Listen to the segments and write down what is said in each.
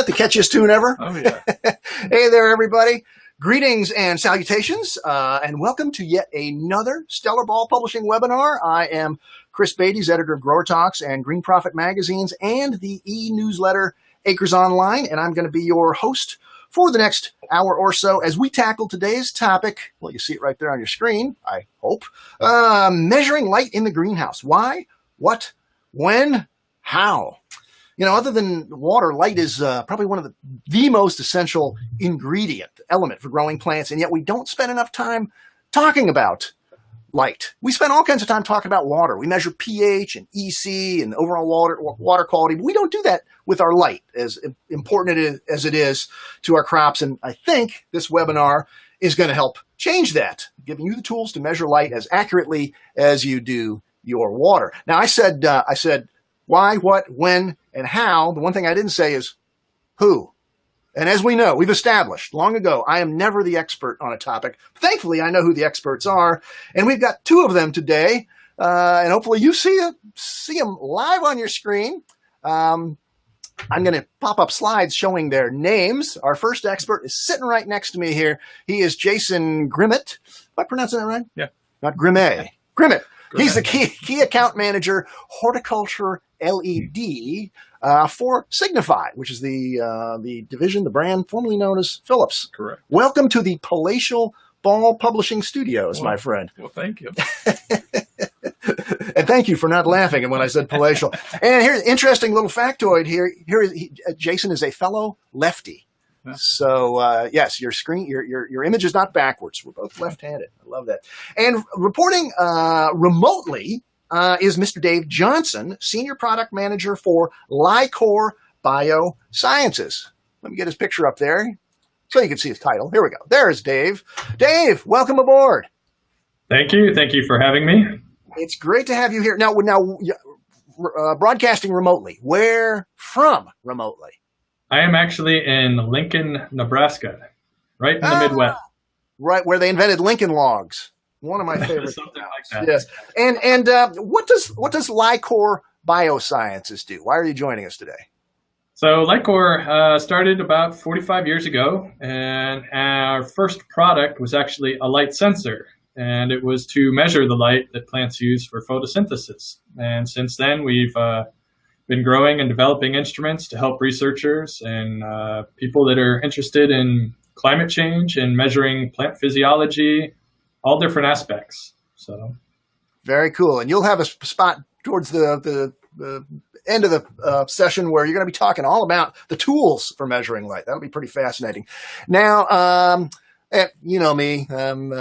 that the catchiest tune ever? Oh, yeah. Hey there, everybody. Greetings and salutations, and welcome to yet another Stellar Ball Publishing webinar. I am Chris Beatties, editor of Grower Talks and Green Profit magazines and the e-newsletter Acres Online, and I'm going to be your host for the next hour or so as we tackle today's topic. Well, you see it right there on your screen, I hope. Measuring light in the greenhouse. Why? What? When? How? You know, other than water, light is probably one of the most essential element for growing plants, and yet we don't spend enough time talking about light. We spend all kinds of time talking about water. We measure pH and EC and overall water quality, but we don't do that with our light, as important as it is to our crops. And I think this webinar is going to help change that, giving you the tools to measure light as accurately as you do your water. Now, I said why, what, when, and how. The one thing I didn't say is who. And as we know, we've established long ago, I am never the expert on a topic. Thankfully, I know who the experts are. And we've got two of them today. And hopefully you see them live on your screen. I'm going to pop up slides showing their names. Our first expert is sitting right next to me here. He is Jason Grimmett. Am I pronouncing that right? Yeah. Not Grimmett. Grimmett. He's the key account manager, horticulture LED, for Signify, which is the division, the brand formerly known as Philips. Correct. Welcome to the Palatial Ball Publishing Studios, my friend. Well, thank you. And thank you for not laughing when I said palatial. And here's an interesting little factoid here. Jason is a fellow lefty. Yeah. So yes, your screen, your image is not backwards. We're both left-handed. I love that. And reporting remotely is Mr. Dave Johnson, Senior Product Manager for LiCor Biosciences. Let me get his picture up there so you can see his title. Here we go. There's Dave. Dave, welcome aboard. Thank you. Thank you for having me. It's great to have you here. Now broadcasting remotely. Where from remotely? I am actually in Lincoln, Nebraska, right in the Midwest. Right where they invented Lincoln Logs. One of my favorites. Something like that. Yes. And what does LiCor Biosciences do? Why are you joining us today? So LiCor started about 45 years ago, and our first product was actually a light sensor, and it was to measure the light that plants use for photosynthesis. And since then, we've been growing and developing instruments to help researchers and people that are interested in climate change and measuring plant physiology, all different aspects. So, very cool. And you'll have a spot towards the end of the session where you're going to be talking all about the tools for measuring light. That'll be pretty fascinating. Now, you know me, I'm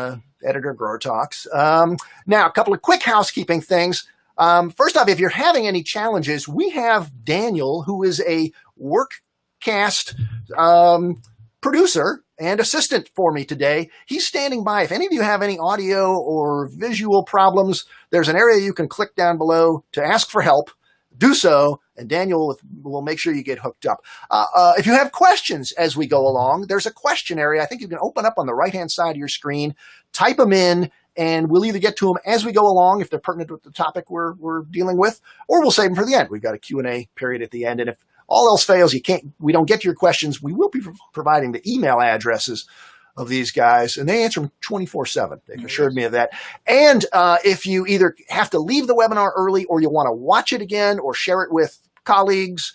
editor of Grower Talks. Now, a couple of quick housekeeping things. First off, if you're having any challenges, we have Daniel, who is a workcast producer and assistant for me today. He's standing by. If any of you have any audio or visual problems, there's an area you can click down below to ask for help. Do so, and Daniel will make sure you get hooked up. If you have questions as we go along, there's a question area. I think you can open up on the right-hand side of your screen, type them in, and we'll either get to them as we go along if they're pertinent with the topic we're dealing with, or we'll save them for the end. We've got a Q&A period at the end, and if all else fails, we don't get to your questions, we will be providing the email addresses of these guys, and they answer them 24/7. They've assured me of that. And if you either have to leave the webinar early or you want to watch it again or share it with colleagues,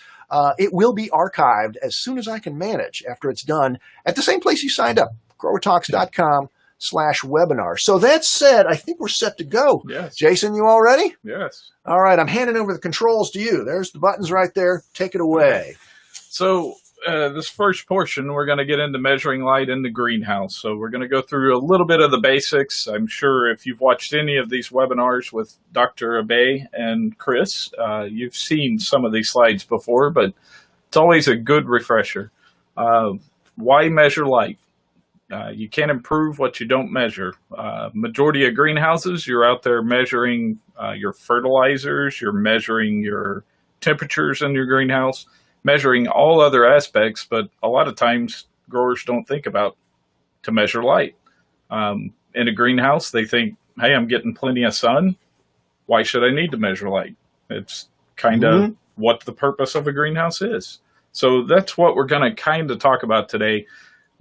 it will be archived as soon as I can manage after it's done at the same place you signed up, growertalks.com/webinar. So that said, I think we're set to go. Yes. Jason, you all ready? Yes. All right, I'm handing over the controls to you. There's the buttons right there. Take it away. So this first portion, we're going to get into measuring light in the greenhouse. So we're going to go through a little bit of the basics. I'm sure if you've watched any of these webinars with Dr. Abay and Chris, you've seen some of these slides before, but it's always a good refresher. Why measure light? You can't improve what you don't measure. Majority of greenhouses, you're out there measuring your fertilizers, you're measuring your temperatures in your greenhouse, measuring all other aspects, but a lot of times growers don't think about to measure light. In a greenhouse, they think, hey, I'm getting plenty of sun. Why should I need to measure light? It's kind of what the purpose of a greenhouse is. So that's what we're going to kind of talk about today,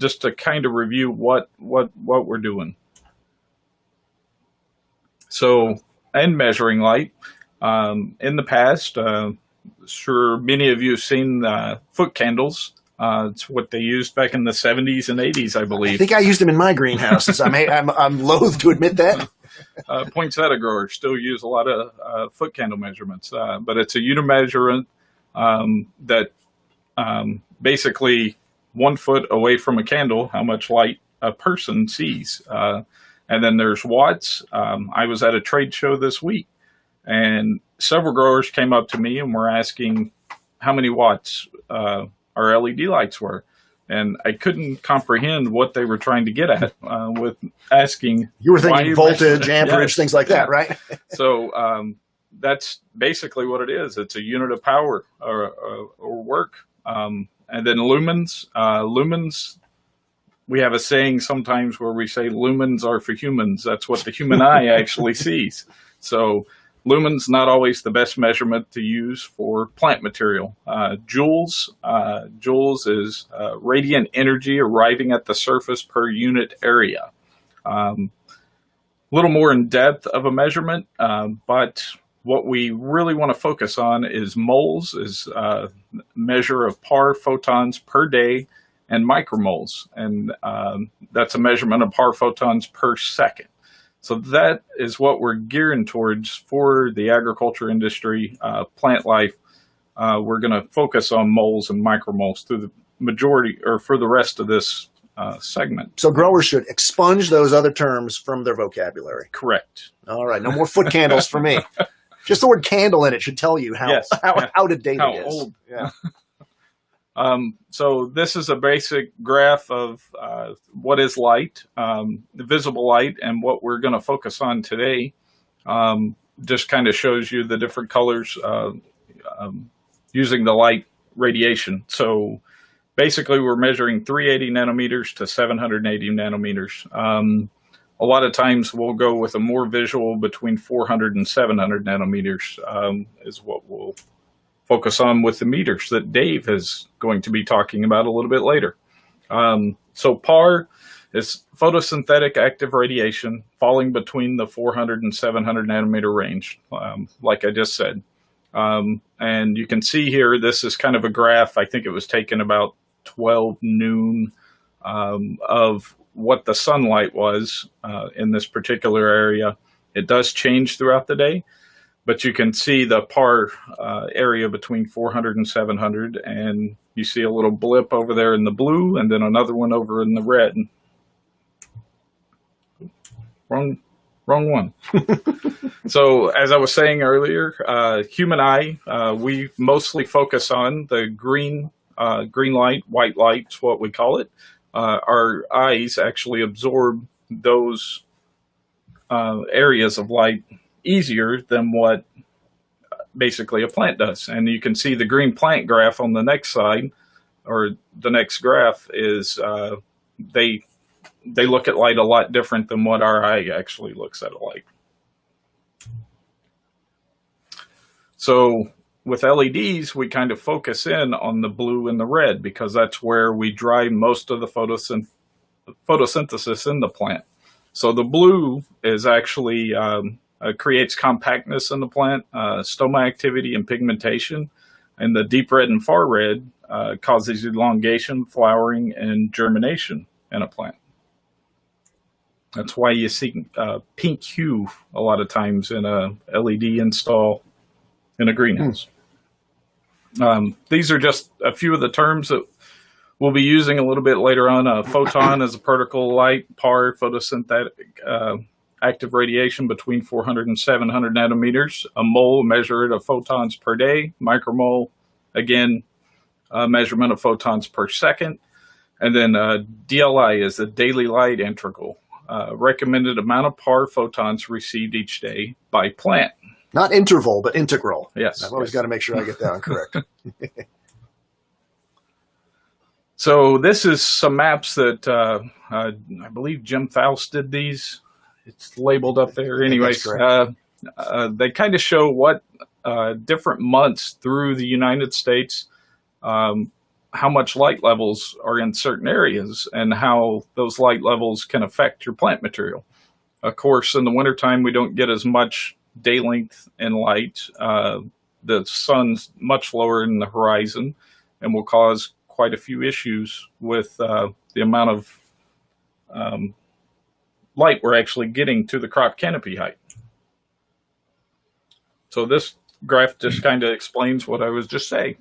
just to kind of review what we're doing. So, and measuring light. In the past, sure, many of you have seen foot candles. It's what they used back in the 70s and 80s, I believe. I think I used them in my greenhouses. I'm loath to admit that. Poinsettia growers still use a lot of foot candle measurements, but it's a unit measurement that basically 1 foot away from a candle, how much light a person sees. And then there's watts. I was at a trade show this week, and several growers came up to me and were asking how many watts our LED lights were. And I couldn't comprehend what they were trying to get at with asking. You were thinking voltage, amperage, yes, things like that, right? So that's basically what it is. It's a unit of power or work. And then lumens. Lumens, we have a saying sometimes where we say lumens are for humans. That's what the human eye actually sees. So lumens, not always the best measurement to use for plant material. Joules is radiant energy arriving at the surface per unit area. A little more in depth of a measurement, but what we really want to focus on is moles, is measure of par photons per day, and micromoles. And that's a measurement of par photons per second. So that is what we're gearing towards for the agriculture industry, plant life. We're going to focus on moles and micromoles through the majority, or for the rest of this segment. So growers should expunge those other terms from their vocabulary. Correct. All right, no more foot candles for me. Just the word candle in it should tell you how out of date it is. Old. Yeah. So this is a basic graph of what is light, the visible light, and what we're going to focus on today. Just kind of shows you the different colors using the light radiation. So basically, we're measuring 380 nanometers to 780 nanometers. A lot of times we'll go with a more visual between 400 and 700 nanometers is what we'll focus on with the meters that Dave is going to be talking about a little bit later. So PAR is photosynthetic active radiation falling between the 400 and 700 nanometer range, like I just said. And you can see here, this is kind of a graph. I think it was taken about 12 noon of what the sunlight was in this particular area. It does change throughout the day, but you can see the PAR area between 400 and 700, and you see a little blip over there in the blue, and then another one over in the red. Wrong one. So as I was saying earlier, human eye, we mostly focus on the green light, white light is what we call it. Our eyes actually absorb those areas of light easier than what basically a plant does. And you can see the green plant graph on the next side, or the next graph is they look at light a lot different than what our eye actually looks at light. So with LEDs, we kind of focus in on the blue and the red because that's where we drive most of the photosynthesis in the plant. So the blue is actually creates compactness in the plant, stoma activity and pigmentation, and the deep red and far red causes elongation, flowering, and germination in a plant. That's why you see pink hue a lot of times in a LED install in a greenhouse. These are just a few of the terms that we'll be using a little bit later on. A photon is a particle of light, PAR, photosynthetic active radiation between 400 and 700 nanometers. A mole, measured of photons per day. Micromole, again, a measurement of photons per second. And then DLI is the daily light integral, recommended amount of PAR photons received each day by plant. Not interval, but integral. Yes. I've always got to make sure I get that one correct. So this is some maps that I believe Jim Faust did these. It's labeled up there. Anyways, they kind of show what different months through the United States how much light levels are in certain areas and how those light levels can affect your plant material. Of course, in the wintertime, we don't get as much day length and light. The sun's much lower in the horizon and will cause quite a few issues with the amount of light we're actually getting to the crop canopy height. So this graph just kind of explains what I was just saying.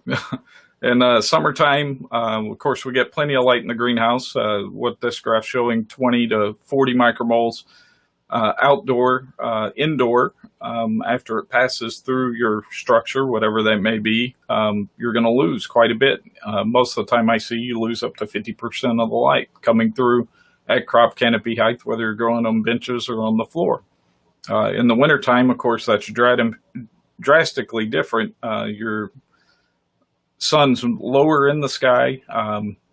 In summertime, of course, we get plenty of light in the greenhouse. What this graph showing 20 to 40 micromoles. Indoor, after it passes through your structure, whatever that may be, you're going to lose quite a bit. Most of the time I see you lose up to 50% of the light coming through at crop canopy height, whether you're growing on benches or on the floor. In the wintertime, of course, that's drastically different. Your sun's lower in the sky.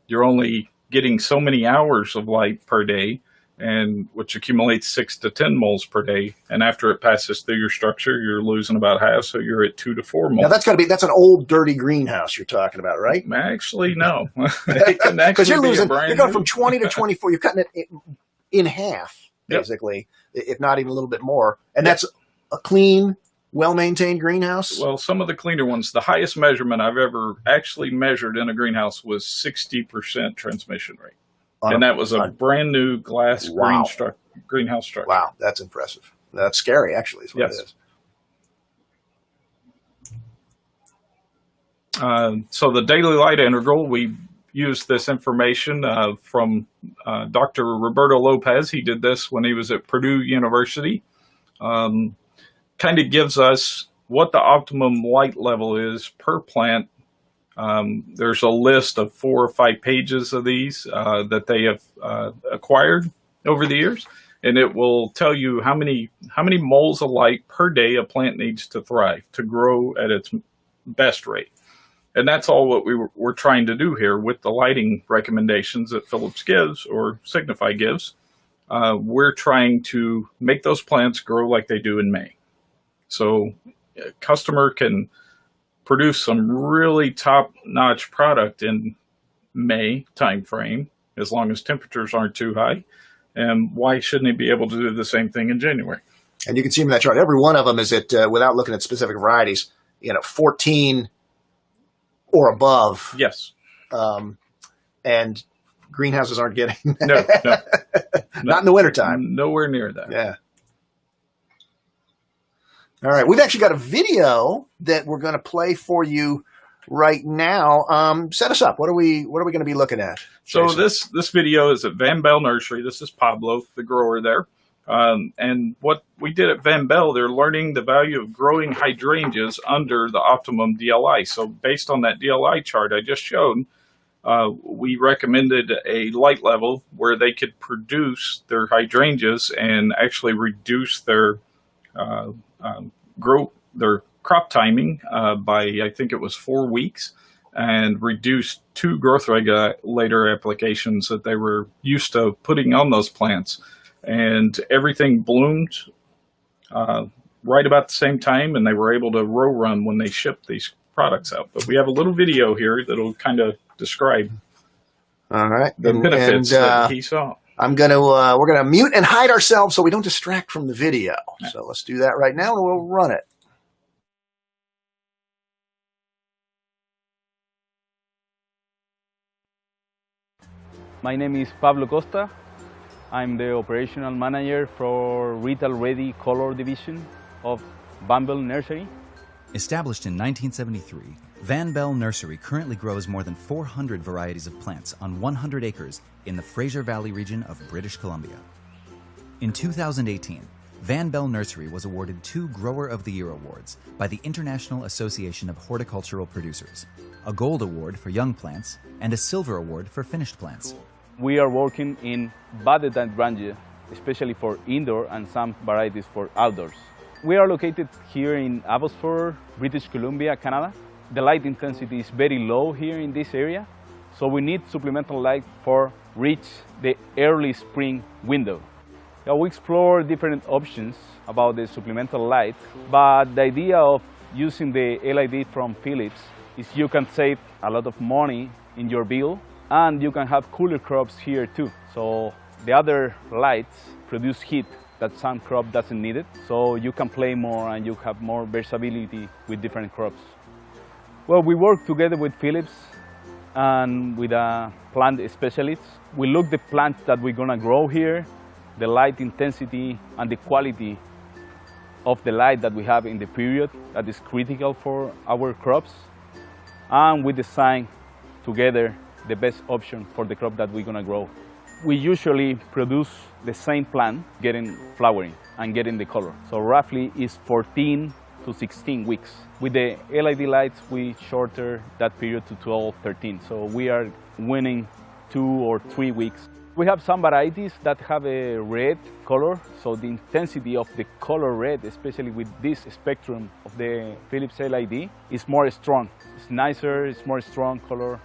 You're only getting so many hours of light per day, and which accumulates 6 to 10 moles per day. And after it passes through your structure, you're losing about half, so you're at 2 to 4 moles. Now that's an old dirty greenhouse you're talking about, right? Actually, no. Because you're going from 20 to 24. You're cutting it in half, basically, if not even a little bit more. And that's a clean, well-maintained greenhouse? Well, some of the cleaner ones, the highest measurement I've ever actually measured in a greenhouse was 60% transmission rate. And that was a brand new glass greenhouse structure. Wow, that's impressive. That's scary, actually, is what it is. So the daily light integral, we used this information from Dr. Roberto Lopez. He did this when he was at Purdue University. Kind of gives us what the optimum light level is per plant. There's a list of 4 or 5 pages of these that they have acquired over the years, and it will tell you how many moles of light per day a plant needs to thrive, to grow at its best rate. And that's all what we're trying to do here with the lighting recommendations that Philips gives or Signify gives. We're trying to make those plants grow like they do in May. So a customer can produce some really top-notch product in May timeframe, as long as temperatures aren't too high. And why shouldn't he be able to do the same thing in January? And you can see in that chart, every one of them is at, without looking at specific varieties, 14 or above. Yes. And greenhouses aren't getting No. Not in the wintertime. Nowhere near that. Yeah. All right, we've actually got a video that we're going to play for you right now. Set us up. What are we going to be looking at, Jason? So this video is at Van Bell Nursery. This is Pablo, the grower there. And what we did at Van Bell, they're learning the value of growing hydrangeas under the optimum DLI. So based on that DLI chart I just showed, we recommended a light level where they could produce their hydrangeas and actually reduce their their crop timing by, I think it was 4 weeks, and reduce 2 growth regulator applications that they were used to putting on those plants. And everything bloomed right about the same time, and they were able to row run when they shipped these products out. But we have a little video here that'll kind of describe the benefits that he saw. We're gonna mute and hide ourselves so we don't distract from the video. So let's do that right now, and we'll run it. My name is Pablo Costa. I'm the operational manager for Retail Ready Color Division of Van Bell Nursery. Established in 1973, Van Bell Nursery currently grows more than 400 varieties of plants on 100 acres in the Fraser Valley region of British Columbia. In 2018, Van Bell Nursery was awarded 2 Grower of the Year awards by the International Association of Horticultural Producers, a Gold Award for young plants and a Silver Award for finished plants. We are working in budded hydrangeas, especially for indoor and some varieties for outdoors. We are located here in Abbotsford, British Columbia, Canada. The light intensity is very low here in this area, so we need supplemental light for reach the early spring window. We explore different options about the supplemental light, but the idea of using the LED from Philips is you can save a lot of money in your bill, and you can have cooler crops here too. So the other lights produce heat that some crop doesn't need it, so you can play more and you have more versatility with different crops. Well, we work together with Philips and with a plant specialist. We look the plants that we're gonna grow here, the light intensity and the quality of the light that we have in the period that is critical for our crops, and we design together the best option for the crop that we're gonna grow. We usually produce the same plant getting flowering and getting the color. So roughly it's 14 to 16 weeks. With the LED lights, we shorter that period to 12, 13. So we are winning 2 or 3 weeks. We have some varieties that have a red color, so the intensity of the color red, especially with this spectrum of the Philips LED, is more strong. It's nicer, it's more strong color.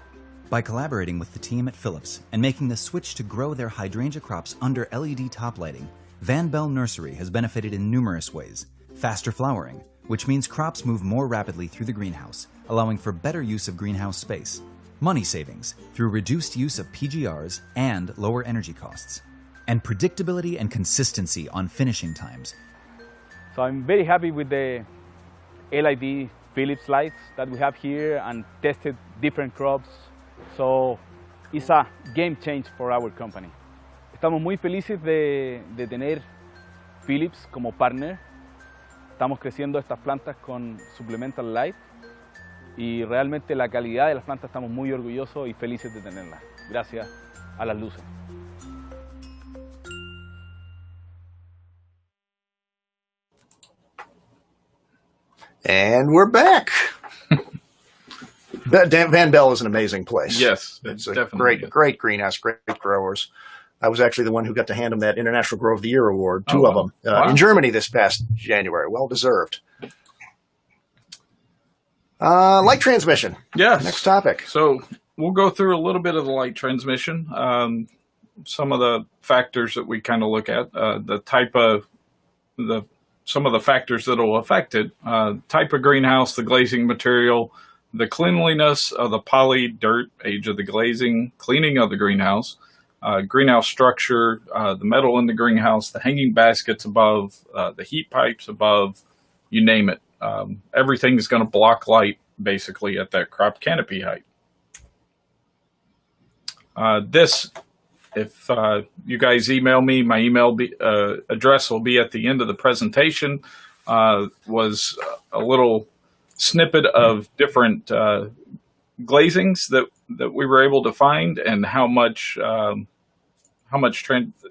By collaborating with the team at Philips and making the switch to grow their hydrangea crops under LED top lighting, Van Bell Nursery has benefited in numerous ways. Faster flowering, which means crops move more rapidly through the greenhouse, allowing for better use of greenhouse space. Money savings through reduced use of PGRs and lower energy costs. And predictability and consistency on finishing times. So I'm very happy with the LED Philips lights that we have here and tested different crops. So it's a game change for our company. Estamos muy felices de tener Philips como partner. Estamos creciendo estas plantas con Supplemental Light y realmente la calidad de las plantas estamos muy orgullosos y felices de tenerlas, gracias a las luces. And we're back. Van Bell is an amazing place. Yes, it's a definitely great greenhouse, great growers. I was actually the one who got to hand them that International Grow of the Year award, two of them, in Germany this past January. Well deserved. Light transmission. Yes. Next topic. So we'll go through a little bit of the light transmission. Some of the factors that we kind of look at, some of the factors that will affect it, type of greenhouse, the glazing material, the cleanliness of the poly, dirt, age of the glazing, cleaning of the greenhouse, greenhouse structure, the metal in the greenhouse, the hanging baskets above, the heat pipes above, you name it. Everything is going to block light basically at that crop canopy height. If you guys email me, my email address will be at the end of the presentation. Was a little snippet of different glazings that we were able to find and how much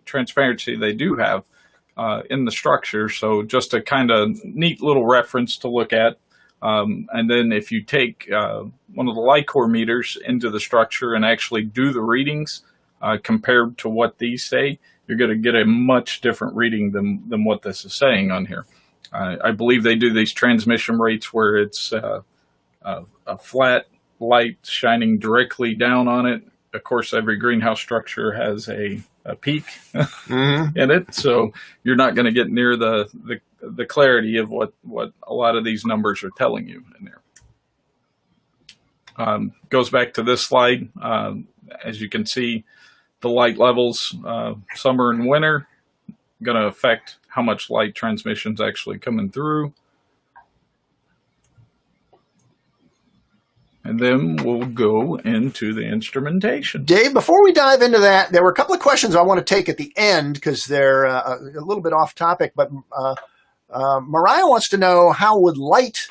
transparency they do have in the structure. So just a kind of neat little reference to look at. And then if you take one of the LiCor meters into the structure and actually do the readings compared to what these say, you're going to get a much different reading than what this is saying on here. I believe they do these transmission rates where it's a flat light shining directly down on it. Of course, every greenhouse structure has a peak in it, so you're not going to get near the clarity of what a lot of these numbers are telling you in there. Goes back to this slide. As you can see, the light levels, summer and winter, going to affect how much light transmission is actually coming through. And then we'll go into the instrumentation. Dave, before we dive into that, there were a couple of questions I want to take at the end because they're a little bit off topic. But Mariah wants to know, how would light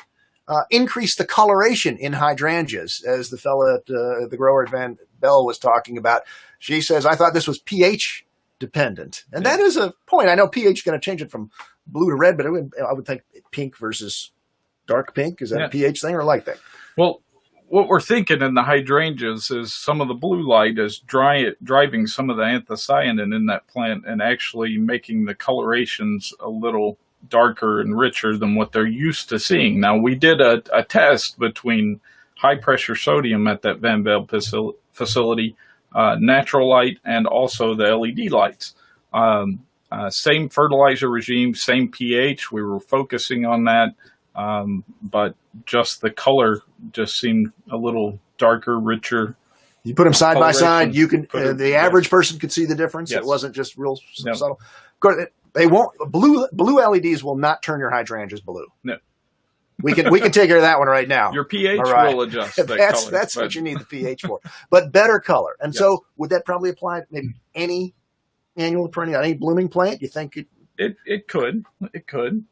increase the coloration in hydrangeas, as the fellow at the grower at Van Bell was talking about? She says, I thought this was pH dependent. And that is a point. I know pH is going to change it from blue to red, but I would think pink versus dark pink. Is that a pH thing or a light thing? Well, what we're thinking in the hydrangeas is some of the blue light is driving some of the anthocyanin in that plant and actually making the colorations a little darker and richer than what they're used to seeing. Now, we did a test between high pressure sodium at that Van Bell facility, natural light, and also the LED lights. Same fertilizer regime, same pH. We were focusing on that. But just the color just seemed a little darker, richer You put them side by side. You can the average person could see the difference. Yes. It wasn't just real subtle. Of course, they won't. Blue LEDs will not turn your hydrangeas blue. No. We can take care of that one right now. Your pH will adjust. That's what you need the pH for. But better color. And so would that probably apply to maybe any annual perennial, any blooming plant? You think it could. It could.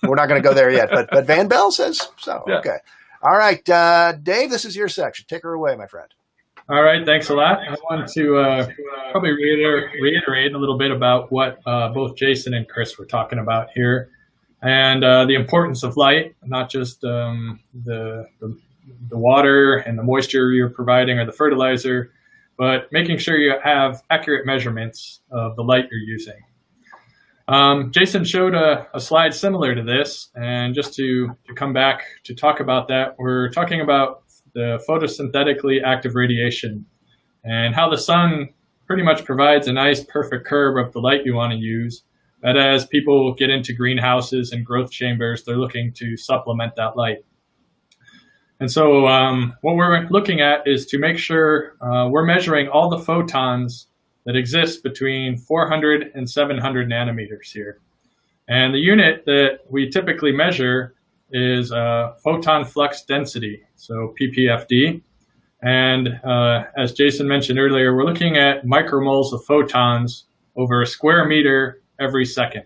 We're not going to go there yet, but Van Bell says so. Yeah. Okay. All right, Dave, this is your section. Take her away, my friend. All right, thanks a lot. I want to probably reiterate a little bit about what both Jason and Chris were talking about here, and the importance of light, not just the water and the moisture you're providing or the fertilizer, but making sure you have accurate measurements of the light you're using. Jason showed a slide similar to this, and just to come back to talk about that, we're talking about the photosynthetically active radiation and how the sun pretty much provides a nice perfect curve of the light you want to use. But as people get into greenhouses and growth chambers, they're looking to supplement that light. And so what we're looking at is to make sure we're measuring all the photons that exist between 400 and 700 nanometers here. And the unit that we typically measure is photon flux density, so ppfd. And as Jason mentioned earlier, we're looking at micromoles of photons over a square meter every second.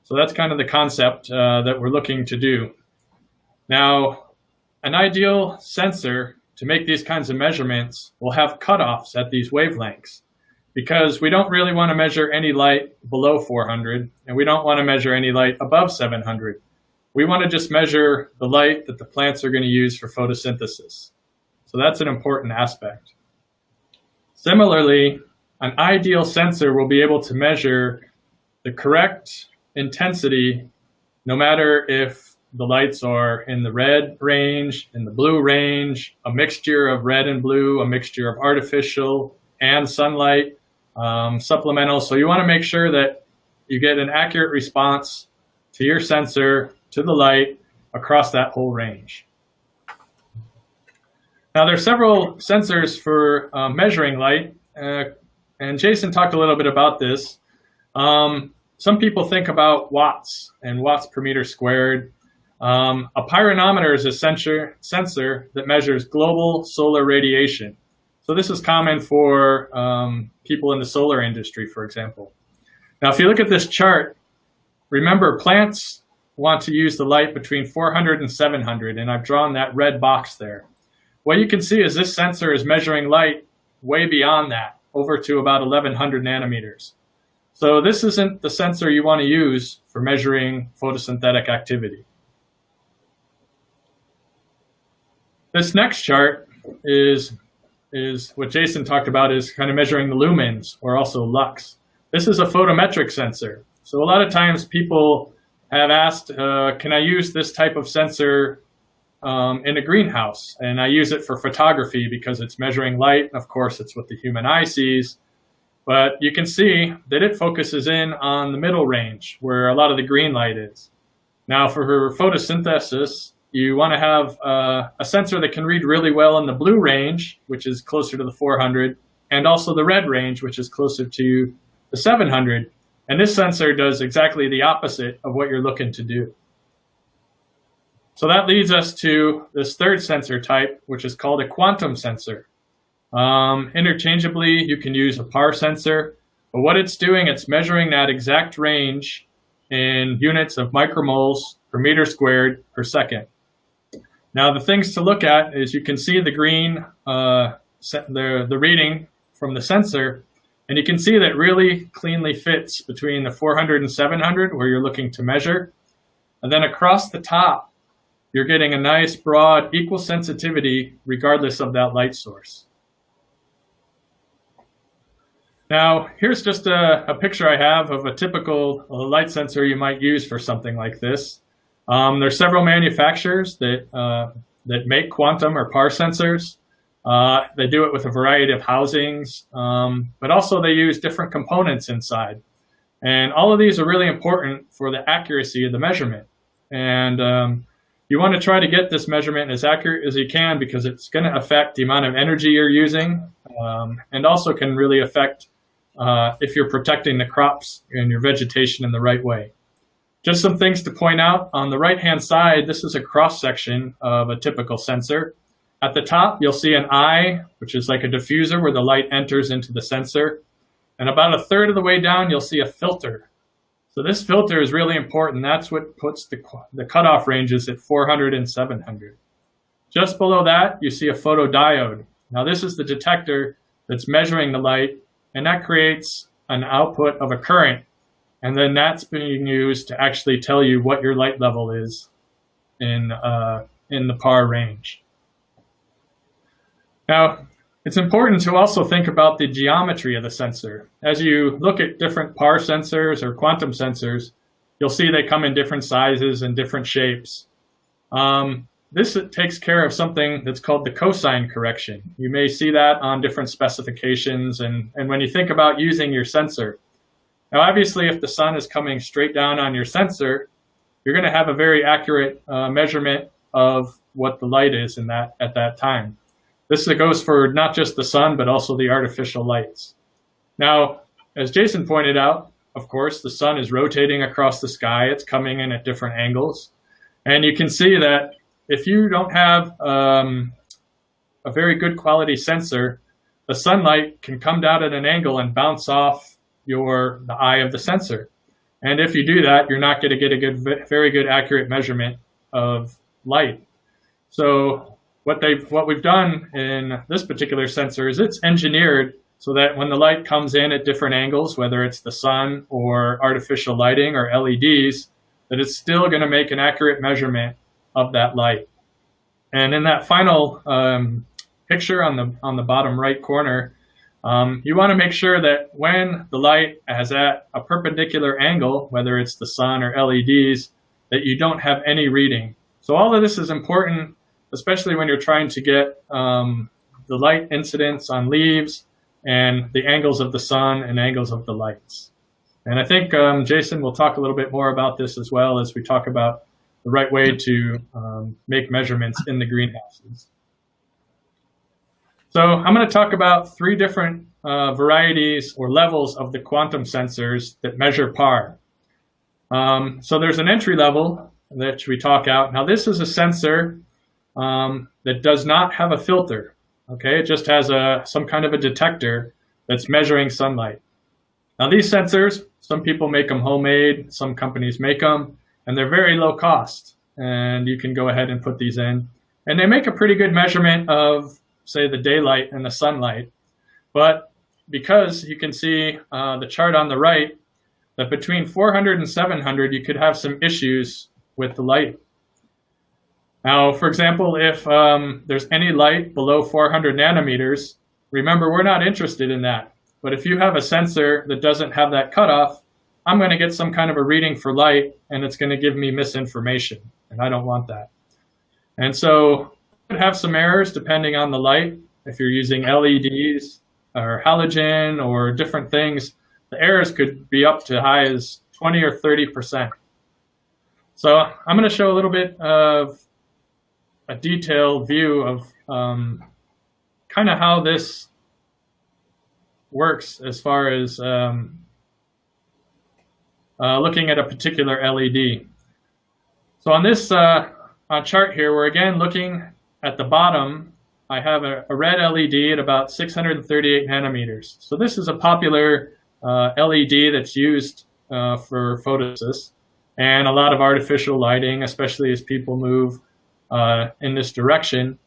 So that's kind of the concept that we're looking to do. Now, an ideal sensor to make these kinds of measurements will have cutoffs at these wavelengths, because we don't really want to measure any light below 400, and we don't want to measure any light above 700. We want to just measure the light that the plants are going to use for photosynthesis. So that's an important aspect. Similarly, an ideal sensor will be able to measure the correct intensity no matter if the lights are in the red range, in the blue range, a mixture of red and blue, a mixture of artificial and sunlight, supplemental. So you want to make sure that you get an accurate response to your sensor, to the light, across that whole range. Now, there are several sensors for measuring light, and Jason talked a little bit about this. Some people think about watts and watts per meter squared. A pyranometer is a sensor that measures global solar radiation. So this is common for people in the solar industry, for example. Now, if you look at this chart, remember plants want to use the light between 400 and 700, and I've drawn that red box there. What you can see is this sensor is measuring light way beyond that, over to about 1100 nanometers. So this isn't the sensor you want to use for measuring photosynthetic activity. This next chart is what Jason talked about, is kind of measuring the lumens, or also lux. This is a photometric sensor. So a lot of times people have asked, can I use this type of sensor in a greenhouse? And I use it for photography because it's measuring light. Of course, it's what the human eye sees. But you can see that it focuses in on the middle range where a lot of the green light is. Now, for photosynthesis, you want to have a sensor that can read really well in the blue range, which is closer to the 400, and also the red range, which is closer to the 700. And this sensor does exactly the opposite of what you're looking to do. So that leads us to this third sensor type, which is called a quantum sensor. Interchangeably, you can use a PAR sensor, but what it's doing, it's measuring that exact range in units of micromoles per meter squared per second. Now, the things to look at is you can see the green, the reading from the sensor, and you can see that really cleanly fits between the 400 and 700 where you're looking to measure. And then across the top, you're getting a nice broad equal sensitivity regardless of that light source. Now, here's just a picture I have of a typical light sensor you might use for something like this. There's several manufacturers that make quantum or PAR sensors. They do it with a variety of housings, but also they use different components inside. And all of these are really important for the accuracy of the measurement. And You want to try to get this measurement as accurate as you can because it's going to affect the amount of energy you're using, and also can really affect if you're protecting the crops and your vegetation in the right way. Just some things to point out. On the right-hand side, this is a cross-section of a typical sensor. At the top, you'll see an eye, which is like a diffuser where the light enters into the sensor. And about a third of the way down, you'll see a filter. So this filter is really important. That's what puts the cutoff ranges at 400 and 700. Just below that, you see a photodiode. Now this is the detector that's measuring the light, and that creates an output of a current. And then that's being used to actually tell you what your light level is in the PAR range. Now, it's important to also think about the geometry of the sensor. As you look at different PAR sensors or quantum sensors, you'll see they come in different sizes and different shapes. This takes care of something that's called the cosine correction. You may see that on different specifications and when you think about using your sensor. Now, obviously, if the sun is coming straight down on your sensor, you're going to have a very accurate measurement of what the light is at that time. This goes for not just the sun, but also the artificial lights. Now, as Jason pointed out, of course, the sun is rotating across the sky. It's coming in at different angles. And you can see that if you don't have a very good quality sensor, the sunlight can come down at an angle and bounce off the eye of the sensor. And if you do that, you're not going to get a very good accurate measurement of light. So what we've done in this particular sensor is it's engineered so that when the light comes in at different angles, whether it's the sun or artificial lighting or LEDs, that it's still going to make an accurate measurement of that light. And in that final picture on the bottom right corner, you want to make sure that when the light is at a perpendicular angle, whether it's the sun or LEDs, that you don't have any reading. So all of this is important, especially when you're trying to get the light incidence on leaves and the angles of the sun and angles of the lights. And I think Jason will talk a little bit more about this as well as we talk about the right way to make measurements in the greenhouses. So I'm going to talk about three different varieties or levels of the quantum sensors that measure PAR. So there's an entry level that we talk out. Now this is a sensor that does not have a filter. Okay, it just has some kind of a detector that's measuring sunlight. Now these sensors, some people make them homemade, some companies make them, and they're very low cost. And you can go ahead and put these in. And they make a pretty good measurement of, say, the daylight and the sunlight. But because you can see the chart on the right, that between 400 and 700, you could have some issues with the light. Now, for example, if there's any light below 400 nanometers, remember, we're not interested in that. But if you have a sensor that doesn't have that cutoff, I'm going to get some kind of a reading for light, and it's going to give me misinformation, and I don't want that. And so you could have some errors depending on the light. If you're using LEDs or halogen or different things, the errors could be up to high as 20 or 30%. So I'm going to show a little bit of a detailed view of kind of how this works as far as looking at a particular LED. So on this chart here, we're again looking at the bottom. I have a red LED at about 638 nanometers. So this is a popular LED that's used for photosynthesis and a lot of artificial lighting, especially as people move in this direction.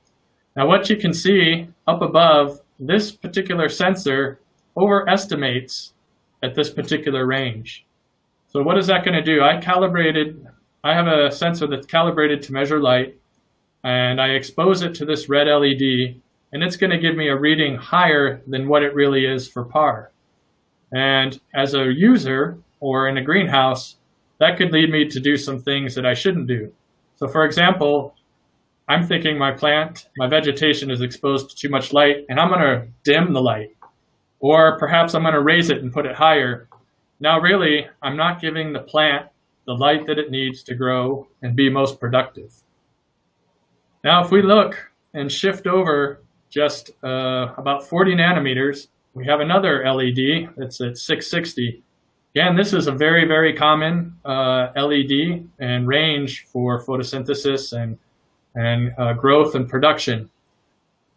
Now what you can see up above, this particular sensor overestimates at this particular range. So what is that going to do? I have a sensor that's calibrated to measure light, and I expose it to this red LED, and it's going to give me a reading higher than what it really is for PAR. And as a user or in a greenhouse, that could lead me to do some things that I shouldn't do. So for example, I'm thinking my vegetation is exposed to too much light, and I'm going to dim the light. Or perhaps I'm going to raise it and put it higher. Now really, I'm not giving the plant the light that it needs to grow and be most productive. Now, if we look and shift over just about 40 nanometers, we have another LED that's at 660. Again, this is a very, very common LED and range for photosynthesis and growth and production.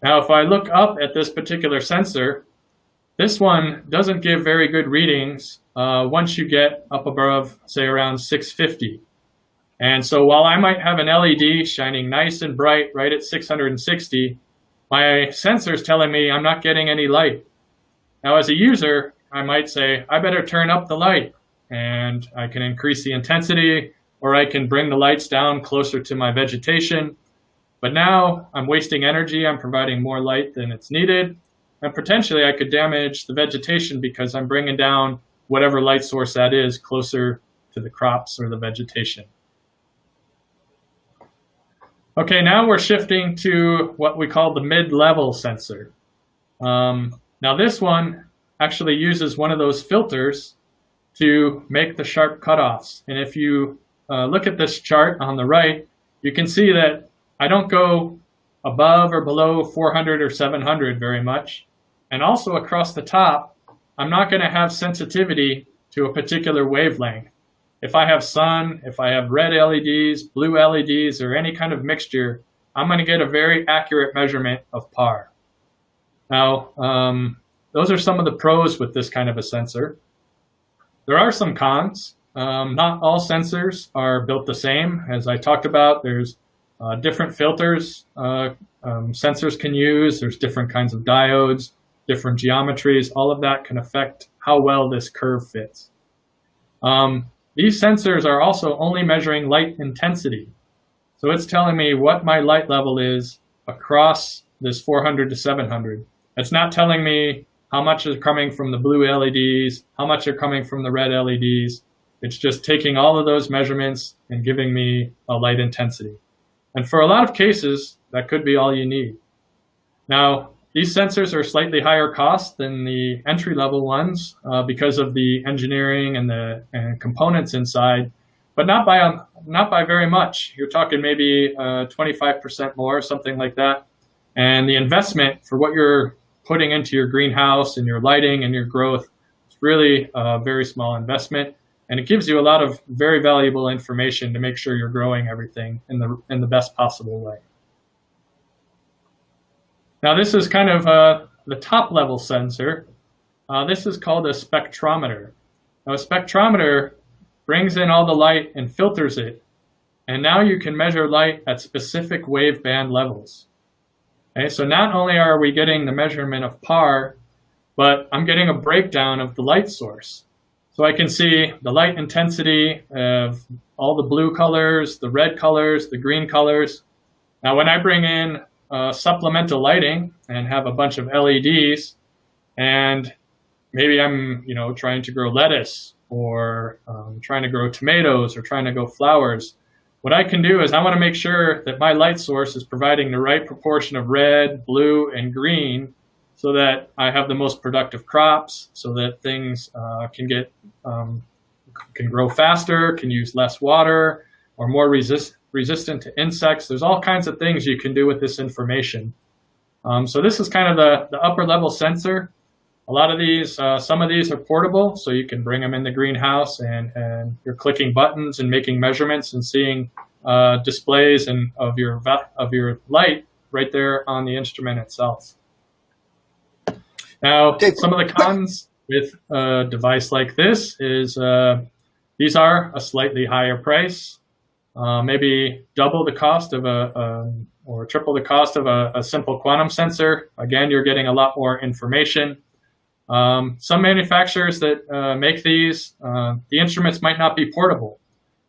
Now, if I look up at this particular sensor, this one doesn't give very good readings once you get up above, say, around 650. And so while I might have an LED shining nice and bright right at 660, my sensor is telling me I'm not getting any light. Now, as a user, I might say, I better turn up the light, and I can increase the intensity, or I can bring the lights down closer to my vegetation. But now I'm wasting energy, I'm providing more light than it's needed, and potentially I could damage the vegetation because I'm bringing down whatever light source that is closer to the crops or the vegetation. Okay, now we're shifting to what we call the mid-level sensor. Now this one actually uses one of those filters to make the sharp cutoffs. And if you look at this chart on the right, you can see that I don't go above or below 400 or 700 very much. And also across the top, I'm not going to have sensitivity to a particular wavelength. If I have sun, if I have red LEDs, blue LEDs, or any kind of mixture, I'm going to get a very accurate measurement of PAR. Now, those are some of the pros with this kind of a sensor. There are some cons. Not all sensors are built the same. As I talked about, there's different filters sensors can use. There's different kinds of diodes, different geometries. All of that can affect how well this curve fits. These sensors are also only measuring light intensity. So it's telling me what my light level is across this 400 to 700. It's not telling me how much is coming from the blue LEDs, how much are coming from the red LEDs. It's just taking all of those measurements and giving me a light intensity. And for a lot of cases, that could be all you need. Now, these sensors are slightly higher cost than the entry-level ones because of the engineering and the components inside, but not by very much. You're talking maybe 25% more, something like that. And the investment for what you're putting into your greenhouse and your lighting and your growth is really a very small investment. And it gives you a lot of very valuable information to make sure you're growing everything in the best possible way. Now this is kind of the top level sensor. This is called a spectrometer. Now a spectrometer brings in all the light and filters it. And now you can measure light at specific waveband levels. Okay, so not only are we getting the measurement of PAR, but I'm getting a breakdown of the light source. So I can see the light intensity of all the blue colors, the red colors, the green colors. Now when I bring in supplemental lighting and have a bunch of LEDs, and maybe I'm trying to grow lettuce or trying to grow tomatoes or trying to grow flowers, what I can do is I want to make sure that my light source is providing the right proportion of red, blue, and green so that I have the most productive crops, so that things can grow faster, can use less water, or more resistant to insects. There's all kinds of things you can do with this information. So this is kind of the upper level sensor. A lot of these, some of these are portable, so you can bring them in the greenhouse and you're clicking buttons and making measurements and seeing displays of your light right there on the instrument itself. Now, some of the cons with a device like this is these are a slightly higher price, maybe double the cost of or triple the cost of a simple quantum sensor. Again, you're getting a lot more information. Some manufacturers that make these, the instruments might not be portable.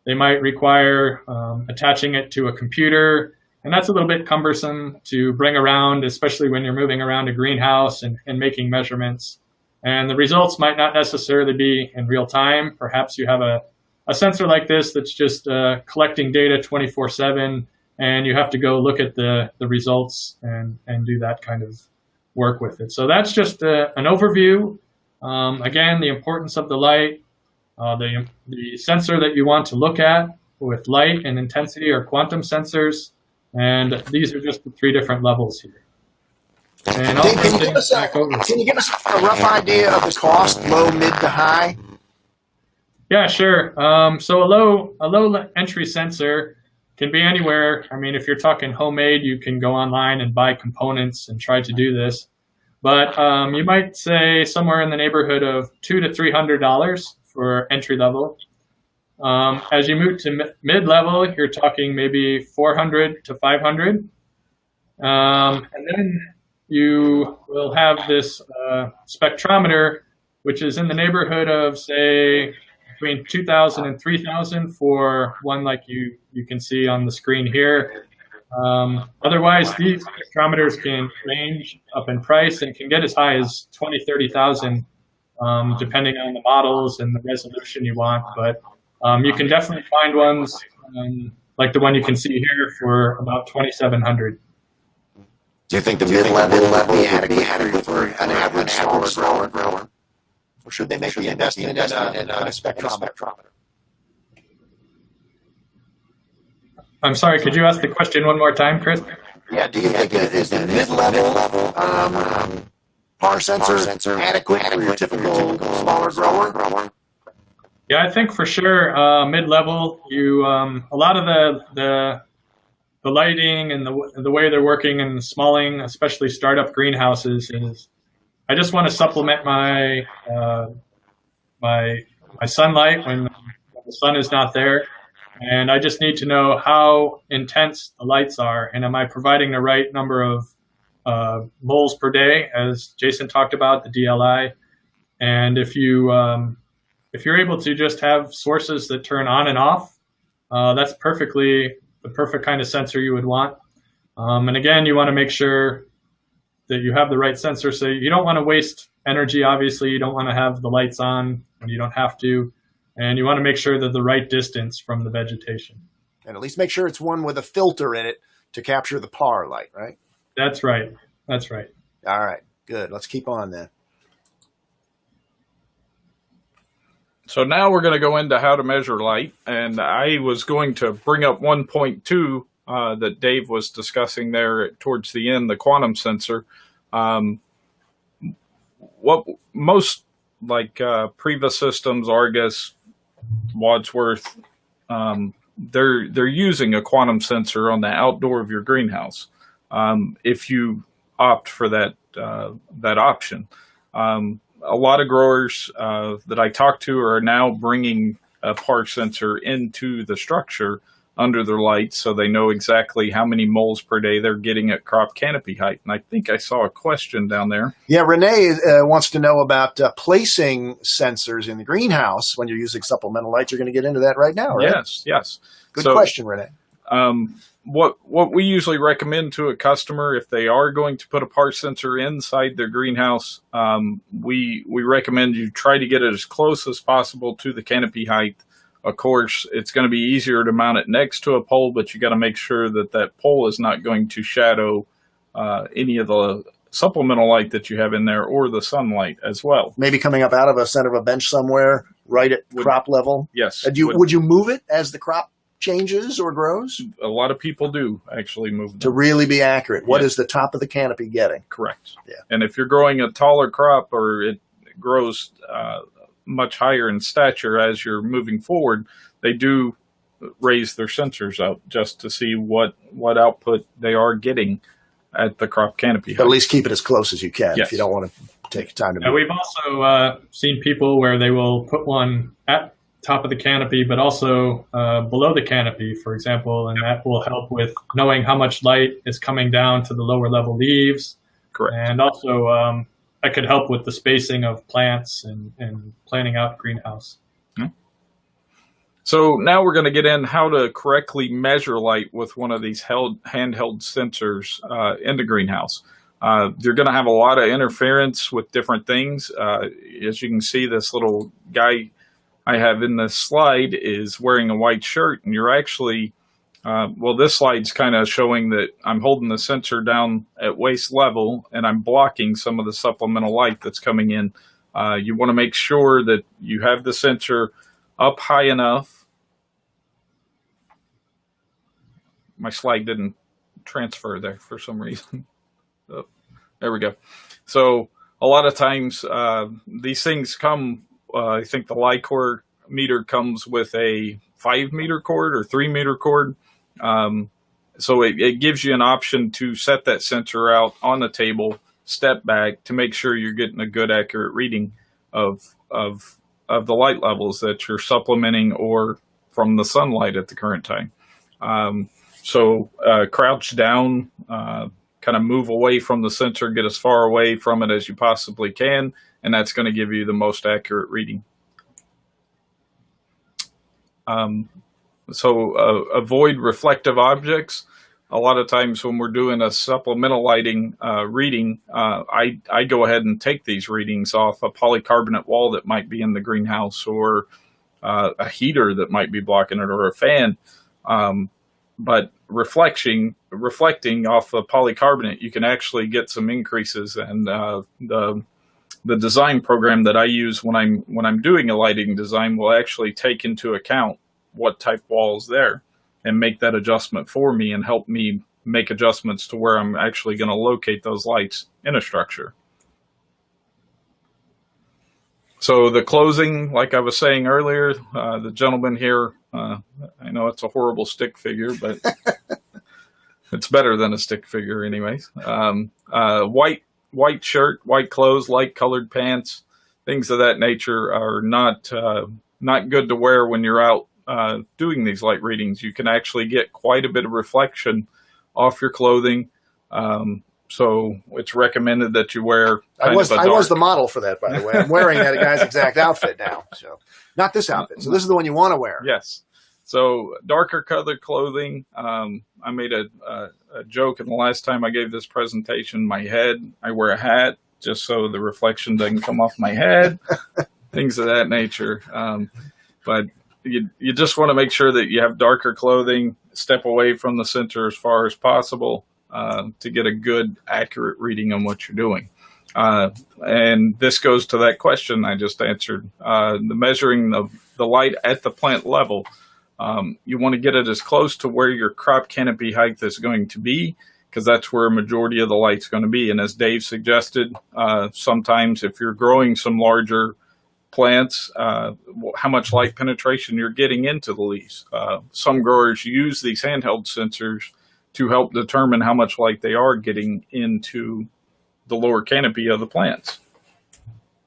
They might require attaching it to a computer, and that's a little bit cumbersome to bring around, especially when you're moving around a greenhouse and making measurements. And the results might not necessarily be in real time. Perhaps you have a sensor like this that's just collecting data 24/7, and you have to go look at the results and do that kind of work with it. So that's just an overview. Again, the importance of the light, the sensor that you want to look at with light and intensity are quantum sensors. And these are just the 3 different levels here. And I'll Dave, turn things back over. can you give us a rough idea of the cost, low, mid to high? Yeah, sure. So a low entry sensor can be anywhere. I mean, if you're talking homemade, you can go online and buy components and try to do this. But you might say somewhere in the neighborhood of $200 to $300 for entry level. As you move to mid level, you're talking maybe $400 to $500. And then you will have this spectrometer, which is in the neighborhood of, say, between 2,000 and 3,000 for one like you can see on the screen here. Otherwise, these spectrometers can range up in price and can get as high as 20, 30,000, depending on the models and the resolution you want. But you can definitely find ones like the one you can see here for about 2,700. Do you think the mid-level would be adequate for an average smaller grower? Or should they make the investment in a spectrometer? I'm sorry, could you ask the question one more time, Chris? Yeah, do you think is the mid-level PAR sensor adequate for your typical smaller grower? Yeah, I think for sure mid-level, you a lot of the lighting and the way they're working in the smalling, especially startup greenhouses, is I just want to supplement my my sunlight when the sun is not there, and I just need to know how intense the lights are, and am I providing the right number of moles per day, as Jason talked about, the DLI. And if you're able to just have sources that turn on and off, that's the perfect kind of sensor you would want. And again, you want to make sure that you have the right sensor. So you don't want to waste energy. Obviously, you don't want to have the lights on when you don't have to. And you want to make sure that the right distance from the vegetation. And at least make sure it's one with a filter in it to capture the PAR light, right? That's right. That's right. All right, good. Let's keep on then. So now we're going to go into how to measure light, and I was going to bring up 1.2 that Dave was discussing there towards the end, the quantum sensor. What most Priva systems, Argus, Wadsworth, they're using a quantum sensor on the outdoor of your greenhouse. If you opt for that option. A lot of growers that I talk to are now bringing a PAR sensor into the structure under their lights so they know exactly how many moles per day they're getting at crop canopy height. And I think I saw a question down there. Yeah, Renee wants to know about placing sensors in the greenhouse when you're using supplemental lights. You're going to get into that right now, right? Yes. Good question, Renee. What we usually recommend to a customer, if they are going to put a PAR sensor inside their greenhouse, we recommend you try to get it as close as possible to the canopy height. Of course, it's going to be easier to mount it next to a pole, but you got to make sure that that pole is not going to shadow any of the supplemental light that you have in there or the sunlight as well. Maybe coming up out of a center of a bench somewhere, right at crop level. Yes. Would you move it as the crop changes or grows? A lot of people do actually move them. To really be accurate. What is the top of the canopy getting? Correct. Yeah. And if you're growing a taller crop or it grows much higher in stature as you're moving forward, they do raise their sensors up just to see what output they are getting at the crop canopy height. But at least keep it as close as you can Yes. if you don't want to take time to move. And we've also seen people where they will put one at top of the canopy, but also below the canopy, for example, and that will help with knowing how much light is coming down to the lower level leaves. Correct. And also that could help with the spacing of plants and planning out greenhouse. So now we're going to get in how to correctly measure light with one of these handheld sensors in the greenhouse. You're going to have a lot of interference with different things. As you can see, this little guy I have in this slide is wearing a white shirt, and you're actually, this slide's kind of showing that I'm holding the sensor down at waist level and I'm blocking some of the supplemental light that's coming in. You want to make sure that you have the sensor up high enough. My slide didn't transfer there for some reason. Oh, there we go. So a lot of times these things come, I think the LiCor meter comes with a 5-meter cord or 3-meter cord. So it gives you an option to set that sensor out on the table, step back to make sure you're getting a good, accurate reading of the light levels that you're supplementing or from the sunlight at the current time. So crouch down, kind of move away from the sensor, get as far away from it as you possibly can, and that's going to give you the most accurate reading. Avoid reflective objects. A lot of times when we're doing a supplemental lighting reading, I go ahead and take these readings off a polycarbonate wall that might be in the greenhouse, or a heater that might be blocking it, or a fan. But reflecting off the polycarbonate, you can actually get some increases. And the design program that I use when I'm doing a lighting design will actually take into account what type wall is there and make that adjustment for me and help me make adjustments to where I'm actually going to locate those lights in a structure. So the closing, like I was saying earlier, the gentleman here, I know it's a horrible stick figure, but it's better than a stick figure anyways. White shirt, white clothes, light colored pants, things of that nature are not good to wear when you're out doing these light readings. You can actually get quite a bit of reflection off your clothing. So it's recommended that you wear. I was the model for that, by the way. I'm wearing that guy's exact outfit now. So not this outfit. So this is the one you want to wear. Yes. So darker colored clothing. I made a joke in the last time I gave this presentation. My head, I wear a hat just so the reflection doesn't come off my head. Things of that nature. But you just want to make sure that you have darker clothing. Step away from the center as far as possible. To get a good, accurate reading on what you're doing. And this goes to that question I just answered. The measuring of the light at the plant level, you want to get it as close to where your crop canopy height is going to be, because that's where a majority of the light's going to be. And as Dave suggested, sometimes if you're growing some larger plants, how much light penetration you're getting into the leaves. Some growers use these handheld sensors to help determine how much light they are getting into the lower canopy of the plants.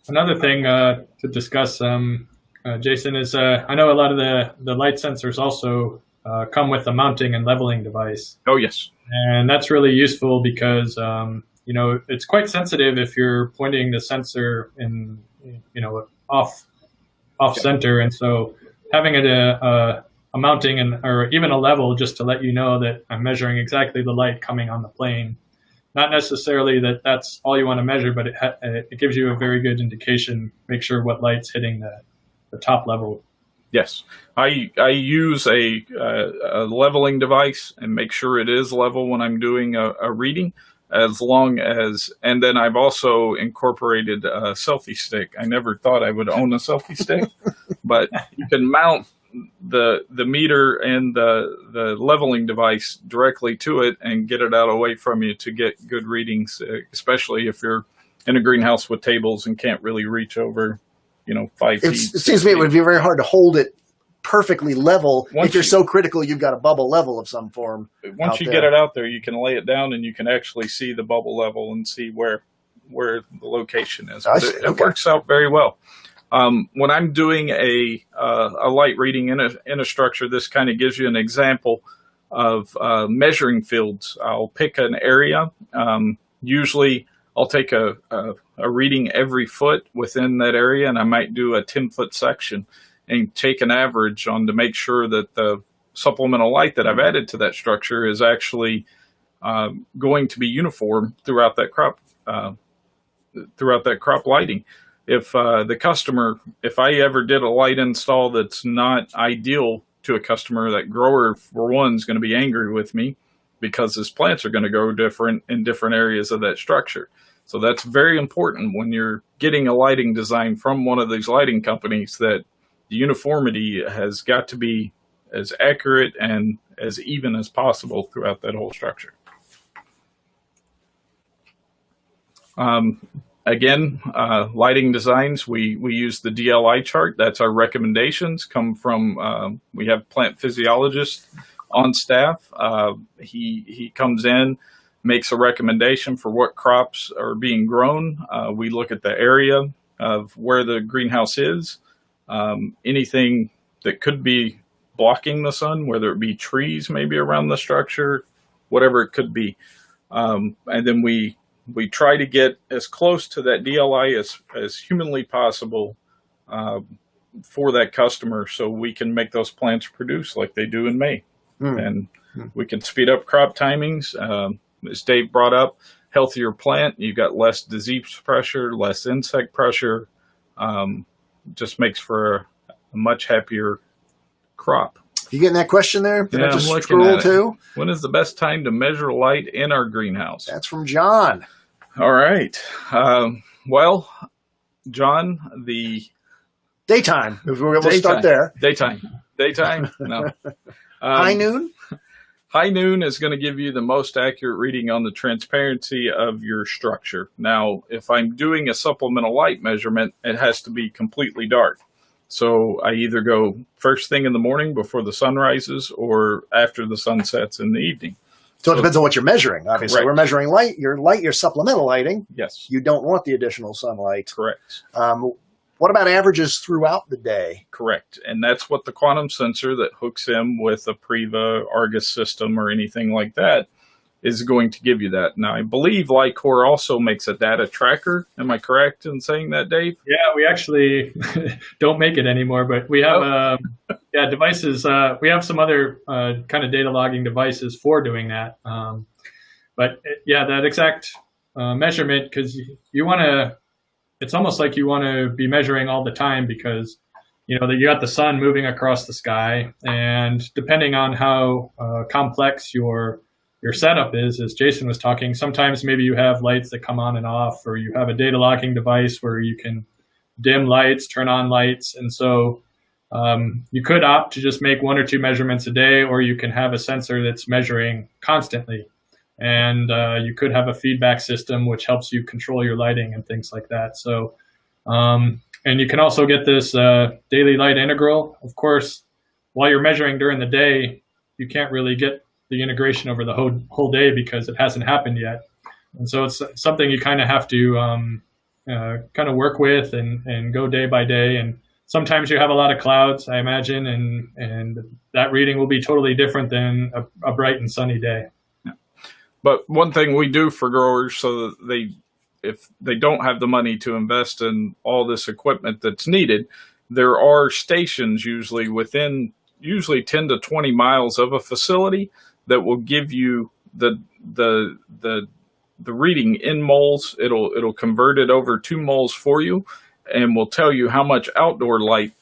Another thing to discuss, Jason, is I know a lot of the light sensors also come with a mounting and leveling device. Oh, yes. And that's really useful because, it's quite sensitive if you're pointing the sensor in, off center. And so having it a mounting or even a level just to let you know that I'm measuring exactly the light coming on the plane. Not necessarily that that's all you want to measure, but it gives you a very good indication, make sure what light's hitting the top level. Yes, I use a leveling device and make sure it is level when I'm doing a reading, and then I've also incorporated a selfie stick. I never thought I would own a selfie stick, but you can mount the meter and the leveling device directly to it and get it out away from you to get good readings, especially if you're in a greenhouse with tables and can't really reach over 5 feet. It seems to me it would be very hard to hold it perfectly level if you're so critical you've got a bubble level of some form. Once you get it out there, you can lay it down and you can actually see the bubble level and see where the location is. It works out very well. When I'm doing a light reading in a structure, this kind of gives you an example of measuring fields. I'll pick an area. Usually I'll take a reading every foot within that area, and I might do a 10-foot section and take an average on to make sure that the supplemental light that I've added to that structure is actually going to be uniform throughout that crop lighting. If I ever did a light install that's not ideal to a customer, that grower, for one, is going to be angry with me because his plants are going to grow different in different areas of that structure. So that's very important when you're getting a lighting design from one of these lighting companies, that the uniformity has got to be as accurate and as even as possible throughout that whole structure. Again, lighting designs, we use the DLI chart. That's our recommendations come from, we have plant physiologists on staff. He comes in, makes a recommendation for what crops are being grown. We look at the area of where the greenhouse is, anything that could be blocking the sun, whether it be trees maybe around the structure, whatever it could be. And then we try to get as close to that DLI as humanly possible for that customer so we can make those plants produce like they do in May. And we can speed up crop timings. As Dave brought up, healthier plant, you got less disease pressure, less insect pressure, just makes for a much happier crop. You getting that question there? Did Yeah, I just I'm looking scroll at it. too? When is the best time to measure light in our greenhouse? That's from John. All right. Well, John, the Daytime. We'll daytime, start there. Daytime. No. High noon? High noon is going to give you the most accurate reading on the transparency of your structure. Now, if I'm doing a supplemental light measurement, it has to be completely dark. So I either go first thing in the morning before the sun rises or after the sun sets in the evening. So it depends on what you're measuring. Obviously, correct. we're measuring light. Your supplemental lighting. Yes, You don't want the additional sunlight. correct. What about averages throughout the day? Correct. And that's what the quantum sensor that hooks in with a Priva, Argus system, or anything like that is going to give you that. Now, I believe LiCor also makes a data tracker. Am I correct in saying that, Dave? Yeah, we actually don't make it anymore, but we have devices. We have some other kind of data logging devices for doing that. That exact measurement, because you want to, it's almost like you want to be measuring all the time because, you got the sun moving across the sky, and depending on how complex your setup is, as Jason was talking, sometimes maybe you have lights that come on and off, or you have a data logging device where you can dim lights, turn on lights. And so you could opt to just make 1 or 2 measurements a day, or you can have a sensor that's measuring constantly. And you could have a feedback system which helps you control your lighting and things like that. So, and you can also get this daily light integral. Of course, while you're measuring during the day, you can't really get the integration over the whole day because it hasn't happened yet. And so it's something you kind of have to kind of work with and go day by day. And sometimes you have a lot of clouds, I imagine, and that reading will be totally different than a bright and sunny day. But one thing we do for growers so that if they don't have the money to invest in all this equipment that's needed, there are stations usually within 10 to 20 miles of a facility that will give you the reading in moles. It'll convert it over to moles for you and will tell you how much outdoor light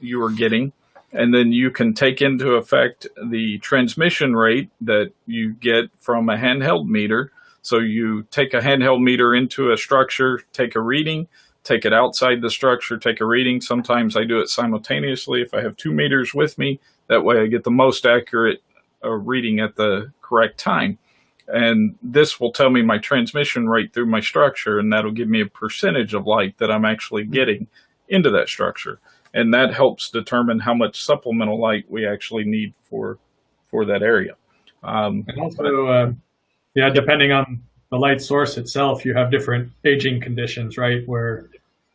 you are getting. And then you can take into effect the transmission rate that you get from a handheld meter. So you take a handheld meter into a structure, take a reading, take it outside the structure, take a reading. Sometimes I do it simultaneously if I have 2 meters with me. That way I get the most accurate reading at the correct time. And this will tell me my transmission rate through my structure, and that'll give me a percentage of light that I'm actually getting into that structure. And that helps determine how much supplemental light we actually need for that area. And also, depending on the light source itself, you have different aging conditions, right? Where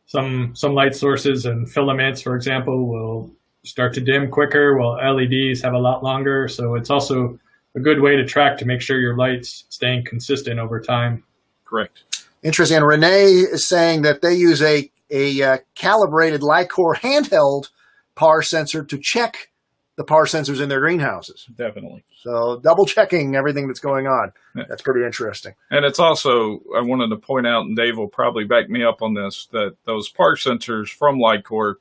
some light sources and filaments, for example, will start to dim quicker, while LEDs have a lot longer. So it's also a good way to track to make sure your light's staying consistent over time. Correct. Interesting. And Renee is saying that they use a calibrated LiCor handheld PAR sensor to check the PAR sensors in their greenhouses. Definitely. So double checking everything that's going on. Yeah. That's pretty interesting. And it's also, I wanted to point out, and Dave will probably back me up on this, that those PAR sensors from LiCor,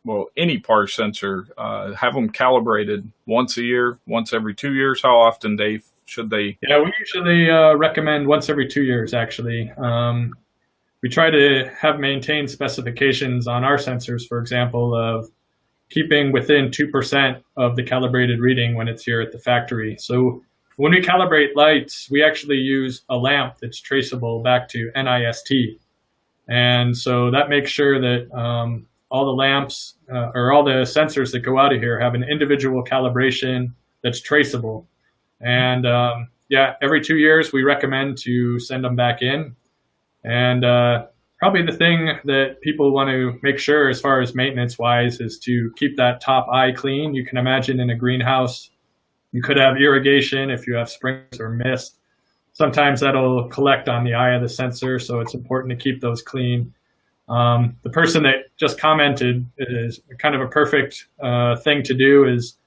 well, any PAR sensor, have them calibrated once a year, once every 2 years. How often, Dave, should they? Yeah, we usually recommend once every 2 years, actually. We try to have maintained specifications on our sensors, for example, of keeping within 2% of the calibrated reading when it's here at the factory. So when we calibrate lights, we actually use a lamp that's traceable back to NIST. And so that makes sure that all the lamps or all the sensors that go out of here have an individual calibration that's traceable. And every 2 years we recommend to send them back in. And probably the thing that people want to make sure as far as maintenance wise is to keep that top eye clean. You can imagine in a greenhouse, you could have irrigation if you have sprinkles or mist. Sometimes that'll collect on the eye of the sensor, so it's important to keep those clean. The person that just commented is kind of a perfect thing to do is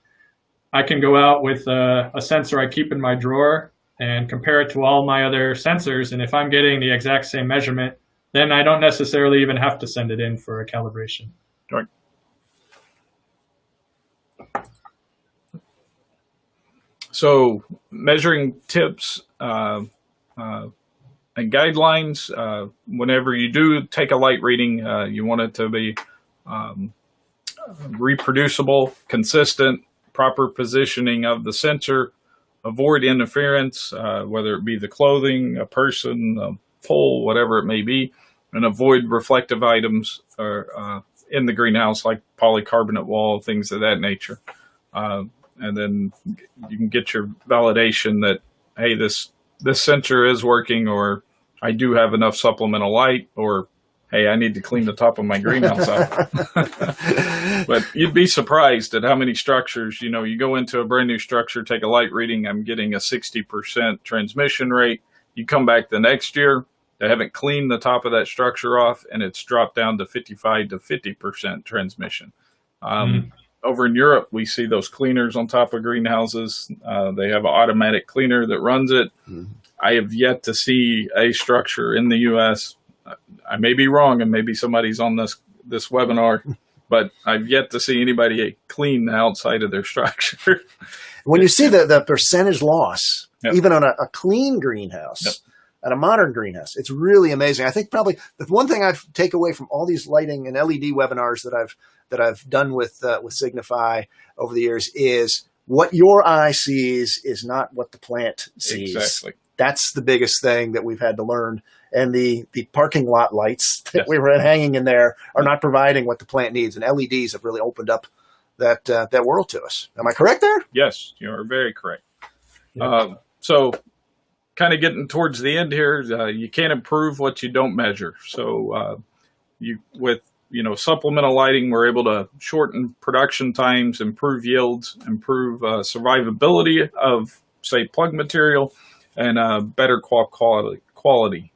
I can go out with a sensor I keep in my drawer and compare it to all my other sensors. And if I'm getting the exact same measurement, then I don't necessarily even have to send it in for a calibration. Right. So measuring tips and guidelines, whenever you do take a light reading, you want it to be reproducible, consistent, proper positioning of the sensor, avoid interference, whether it be the clothing, a person, a pole, whatever it may be, and avoid reflective items in the greenhouse like polycarbonate wall, things of that nature. And then you can get your validation that, hey, this sensor is working, or I do have enough supplemental light, or hey, I need to clean the top of my greenhouse out. But you'd be surprised at how many structures, you go into a brand new structure, take a light reading, I'm getting a 60% transmission rate. You come back the next year, they haven't cleaned the top of that structure off, and it's dropped down to 55 to 50% transmission. Over in Europe, we see those cleaners on top of greenhouses. They have an automatic cleaner that runs it. I have yet to see a structure in the U.S. I may be wrong, and maybe somebody's on this webinar, but I've yet to see anybody clean the outside of their structure. When you see the percentage loss, Yep. even on a clean greenhouse, Yep. at a modern greenhouse, it's really amazing. I think probably the one thing I've take away from all these lighting and LED webinars that I've done with Signify over the years is what your eye sees is not what the plant sees. Exactly. That's the biggest thing that we've had to learn. And the parking lot lights that we were hanging in there are not providing what the plant needs. And LEDs have really opened up that world to us. Am I correct there? Yes, you are very correct. Yeah. So kind of getting towards the end here, you can't improve what you don't measure. So with supplemental lighting, we're able to shorten production times, improve yields, improve survivability of, say, plug material, and better quality.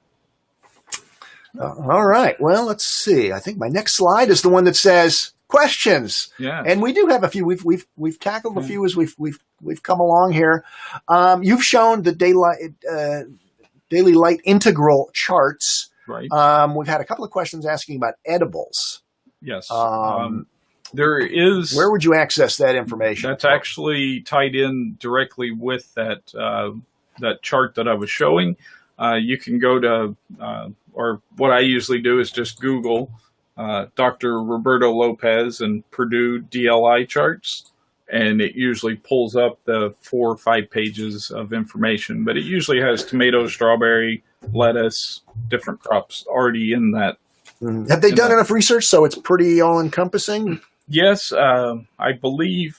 All right. Well, let's see. I think my next slide is the one that says questions. Yeah. And we do have a few. We've tackled a few as we've come along here. You've shown the daily light integral charts. Right. We've had a couple of questions asking about edibles. Yes. There is. Where would you access that information? That's actually tied in directly with that chart that I was showing. You can go to, or what I usually do is just Google Dr. Roberto Lopez and Purdue DLI charts, and it usually pulls up the 4 or 5 pages of information. But it usually has tomato, strawberry, lettuce, different crops already in that. Have they done enough research so it's pretty all-encompassing? Yes, I believe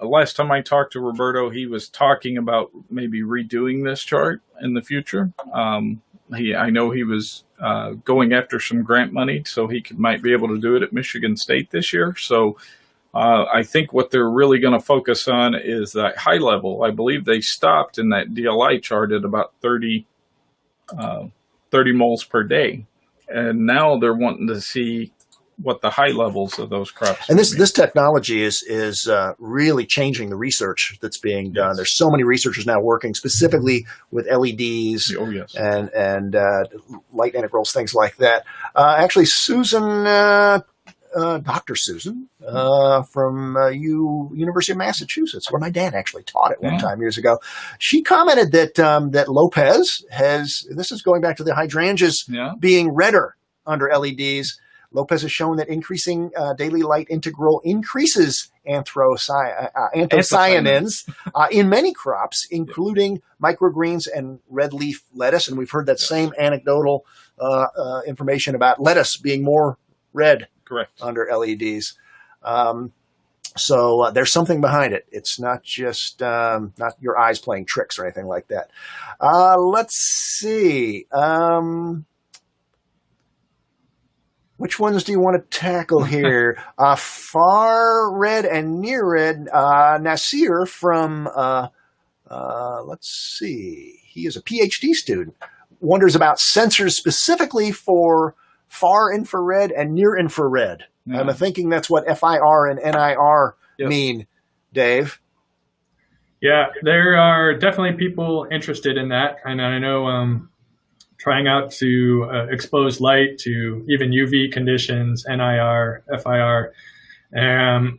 last time I talked to Roberto, he was talking about maybe redoing this chart in the future. I know he was going after some grant money, so he might be able to do it at Michigan State this year. So I think what they're really going to focus on is that high level. I believe they stopped in that DLI chart at about 30 moles per day. And now they're wanting to see what the high levels of those crops. And this technology is really changing the research that's being done. Yes. There's so many researchers now working specifically with LEDs Oh, yes. and light integrals, things like that. Actually, Susan, Dr. Susan from University of Massachusetts, where my dad actually taught at one time years ago, she commented that Lopez has, this is going back to the hydrangeas being redder under LEDs. Lopez has shown that increasing daily light integral increases anthocyanins in many crops, including microgreens and red leaf lettuce. And we've heard that same anecdotal information about lettuce being more red under LEDs. So there's something behind it. It's not just not your eyes playing tricks or anything like that. Let's see. Which ones do you want to tackle here? Far red and near red. Nasir from, let's see, he is a PhD student, wonders about sensors specifically for far infrared and near infrared. Yeah. I'm thinking that's what FIR and NIR mean, Dave. Yeah, there are definitely people interested in that. And I know trying out to expose light to even UV conditions, NIR, FIR. And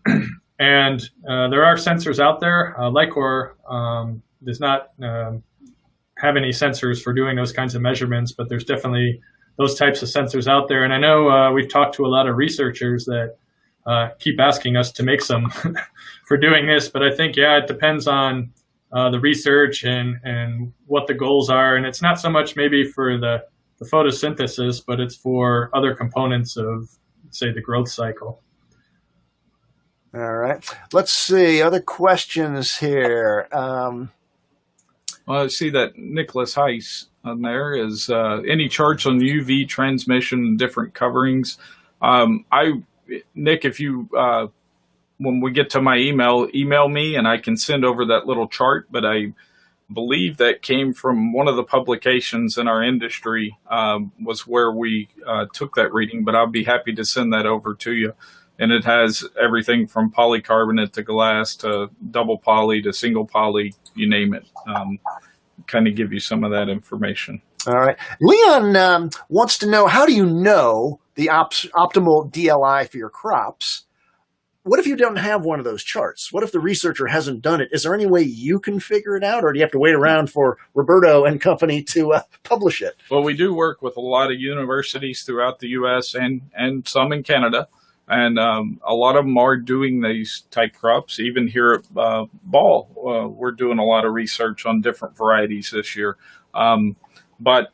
there are sensors out there. LiCor does not have any sensors for doing those kinds of measurements, but there's definitely those types of sensors out there. And I know we've talked to a lot of researchers that keep asking us to make some for doing this, but I think, it depends on the research and what the goals are. And it's not so much maybe for the photosynthesis, but it's for other components of, say, the growth cycle. All right. Let's see. Other questions here. Well, I see that Nicholas Heiss on there is any charts on UV transmission and different coverings. Nick, if you when we get to my email me and I can send over that little chart, but I believe that came from one of the publications in our industry was where we took that reading, but I'll be happy to send that over to you. And it has everything from polycarbonate to glass to double poly to single poly, you name it. Kind of give you some of that information. All right. Leon wants to know, how do you know the optimal DLI for your crops? What if you don't have one of those charts? What if the researcher hasn't done it? Is there any way you can figure it out, or do you have to wait around for Roberto and company to publish it? Well, we do work with a lot of universities throughout the U.S. and some in Canada. And a lot of them are doing these type crops. Even here at Ball, we're doing a lot of research on different varieties this year. But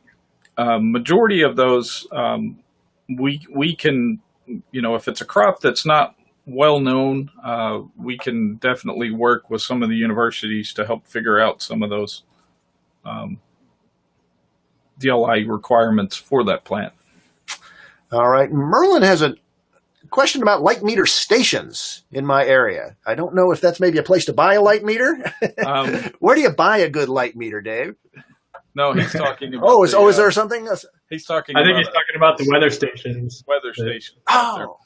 majority of those, we can, if it's a crop that's not well known, we can definitely work with some of the universities to help figure out some of those DLI requirements for that plant. All right. Merlin has a question about light meter stations in my area. I don't know if that's maybe a place to buy a light meter. Where do you buy a good light meter, Dave? No, he's talking about. Is there something? He's talking. I think he's talking about the weather stations. Weather stations. Oh.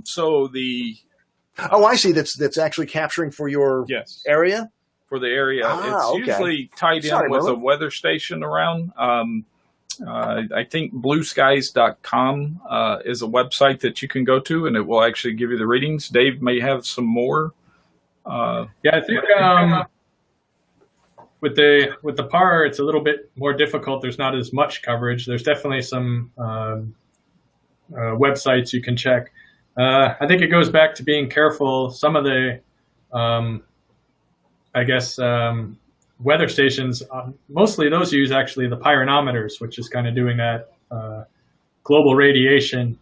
So the. Oh, I see. That's actually capturing for your area. For the area, it's usually tied in with a weather station around. I think blueskies.com is a website that you can go to, and it will actually give you the readings. Dave may have some more. I think with the PAR, it's a little bit more difficult. There's not as much coverage. There's definitely some websites you can check. I think it goes back to being careful. Some of the, weather stations, mostly those use actually the pyranometers, which is kind of doing that global radiation.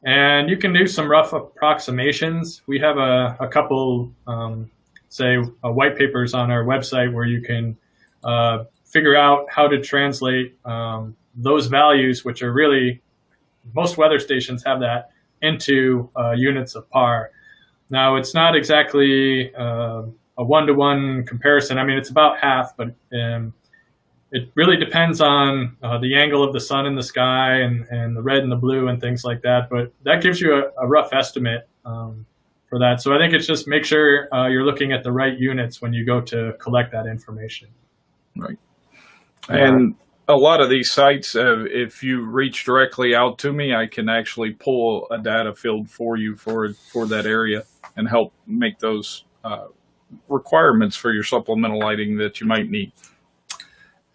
And you can do some rough approximations. We have a couple, white papers on our website where you can figure out how to translate those values, which are really, most weather stations have that, into units of PAR. Now, it's not exactly a one-to-one comparison. I mean, it's about half, but it really depends on the angle of the sun in the sky and the red and the blue and things like that. But that gives you a rough estimate for that. So I think it's just make sure you're looking at the right units when you go to collect that information. Right. And a lot of these sites, if you reach directly out to me, I can actually pull a data field for you for that area and help make those requirements for your supplemental lighting that you might need.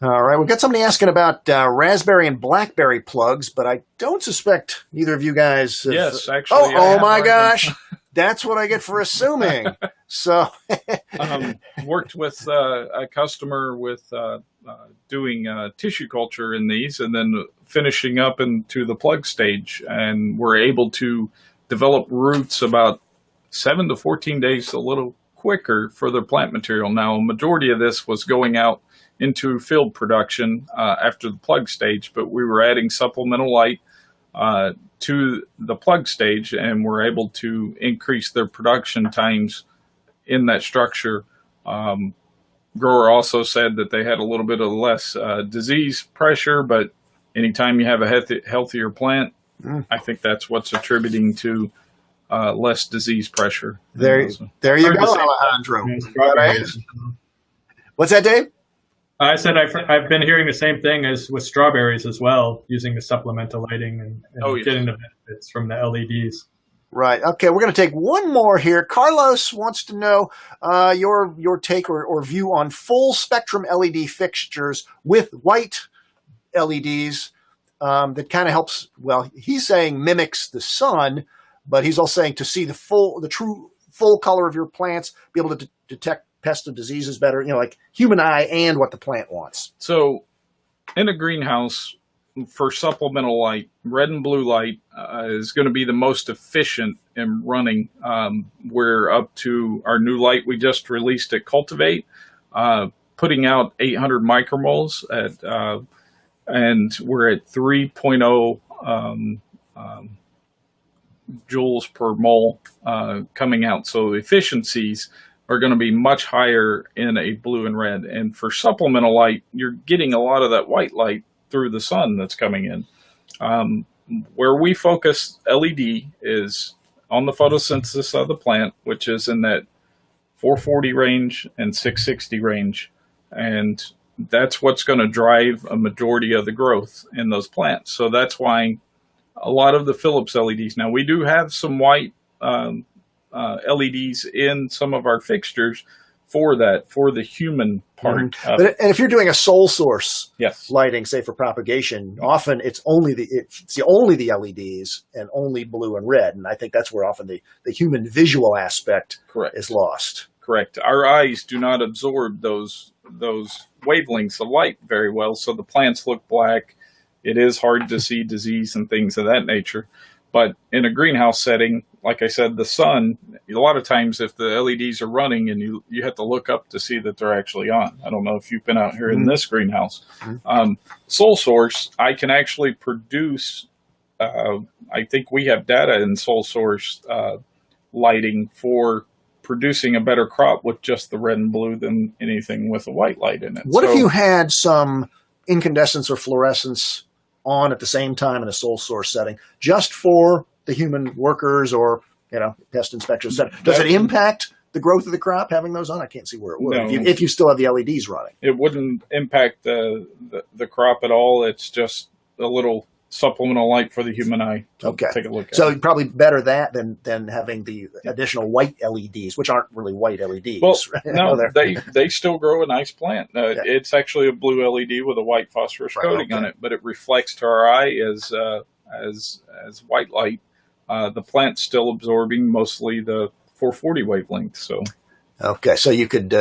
All right, we've got somebody asking about raspberry and blackberry plugs, but I don't suspect either of you guys. Yes, actually. Oh my gosh, that's what I get for assuming. So, worked with a customer with doing tissue culture in these, and then finishing up into the plug stage, and we're able to develop roots about 7 to 14 days, a little quicker for their plant material. Now, a majority of this was going out into field production after the plug stage, but we were adding supplemental light to the plug stage, and we're able to increase their production times in that structure. Grower also said that they had a little bit of less disease pressure, but anytime you have a healthier plant, I think that's what's attributing to less disease pressure. There you go, Alejandro. What's that, Dave? I said I've been hearing the same thing as with strawberries as well, using the supplemental lighting and getting the benefits from the LEDs. Right. Okay, we're going to take one more here. Carlos wants to know your take or view on full spectrum LED fixtures with white LEDs that kind of helps. Well, he's saying mimics the sun, but he's also saying to see the true full color of your plants, be able to detect pests and diseases better, like human eye and what the plant wants. So in a greenhouse, for supplemental light, red and blue light is going to be the most efficient in running. We're up to our new light we just released at Cultivate, putting out 800 micromoles and we're at 3.0 joules per mole coming out. So the efficiencies are going to be much higher in a blue and red. And for supplemental light, you're getting a lot of that white light through the sun that's coming in. Where we focus LED is on the photosynthesis of the plant, which is in that 440 range and 660 range. And that's what's going to drive a majority of the growth in those plants. So that's why a lot of the Philips LEDs. Now, we do have some white LEDs in some of our fixtures for the human part. Mm-hmm. And if you're doing a sole source yes. lighting, say for propagation, often it's only the LEDs and only blue and red. And I think that's where often the human visual aspect is lost. Correct. Our eyes do not absorb those wavelengths of light very well, so the plants look black. It is hard to see disease and things of that nature. But in a greenhouse setting, like I said, the sun, a lot of times if the LEDs are running and you have to look up to see that they're actually on. I don't know if you've been out here in this greenhouse. Sole source, I can actually produce, I think we have data in sole source lighting for producing a better crop with just the red and blue than anything with a white light in it. What if you had some incandescence or fluorescence on at the same time in a sole source setting, just for the human workers or pest inspectors? Does it impact the growth of the crop having those on? I can't see where it would. No. If you still have the LEDs running. It wouldn't impact the crop at all. It's just a little supplemental light for the human eye to take a look at. So probably better that than having the additional white LEDs, which aren't really white LEDs. Well, no, they still grow a nice plant. It's actually a blue LED with a white phosphorus coating on it, but it reflects to our eye as white light. The plant's still absorbing mostly the 440 wavelength. So so you could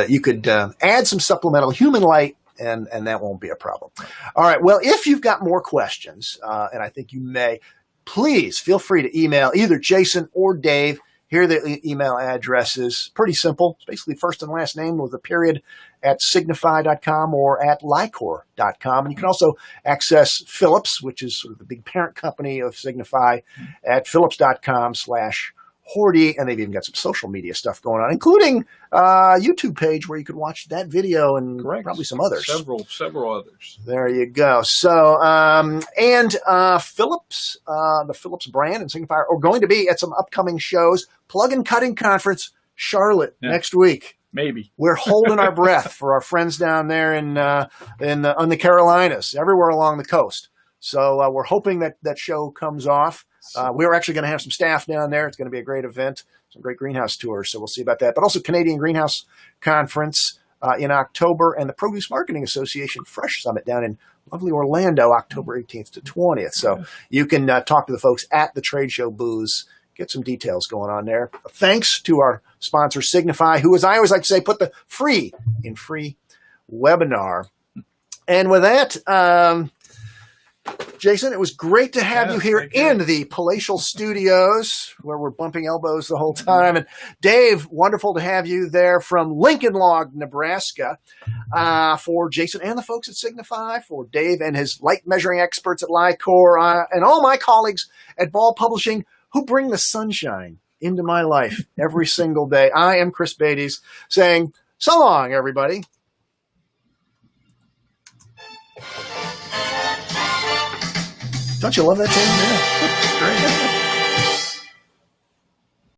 add some supplemental human light. And that won't be a problem. All right. Well, if you've got more questions, and I think you may, please feel free to email either Jason or Dave. Here are the email addresses. Pretty simple. It's basically first and last name with a period at signify.com or at LiCor.com. And you can also access Philips, which is sort of the big parent company of Signify, at philips.com/Hordy, and they've even got some social media stuff going on, including a YouTube page where you could watch that video and probably some others. Several others. There you go. So, Philips, the Philips brand and Signify are going to be at some upcoming shows. Plug and Cutting Conference, Charlotte, next week. Maybe. We're holding our breath for our friends down there on the Carolinas, everywhere along the coast. So we're hoping that show comes off. We're actually going to have some staff down there. It's going to be a great event, some great greenhouse tours. So we'll see about that. But also Canadian Greenhouse Conference in October, and the Produce Marketing Association Fresh Summit down in lovely Orlando, October 18th to 20th. So you can talk to the folks at the trade show booths, get some details going on there. Thanks to our sponsor, Signify, who, as I always like to say, put the free in free webinar. And with that, Jason, it was great to have you here in the palatial studios where we're bumping elbows the whole time. And Dave, wonderful to have you there from Lincoln Log, Nebraska, for Jason and the folks at Signify, for Dave and his light measuring experts at LiCor, and all my colleagues at Ball Publishing who bring the sunshine into my life every single day. I am Chris Beatties saying so long, everybody. Don't you love that thing? Yeah, great.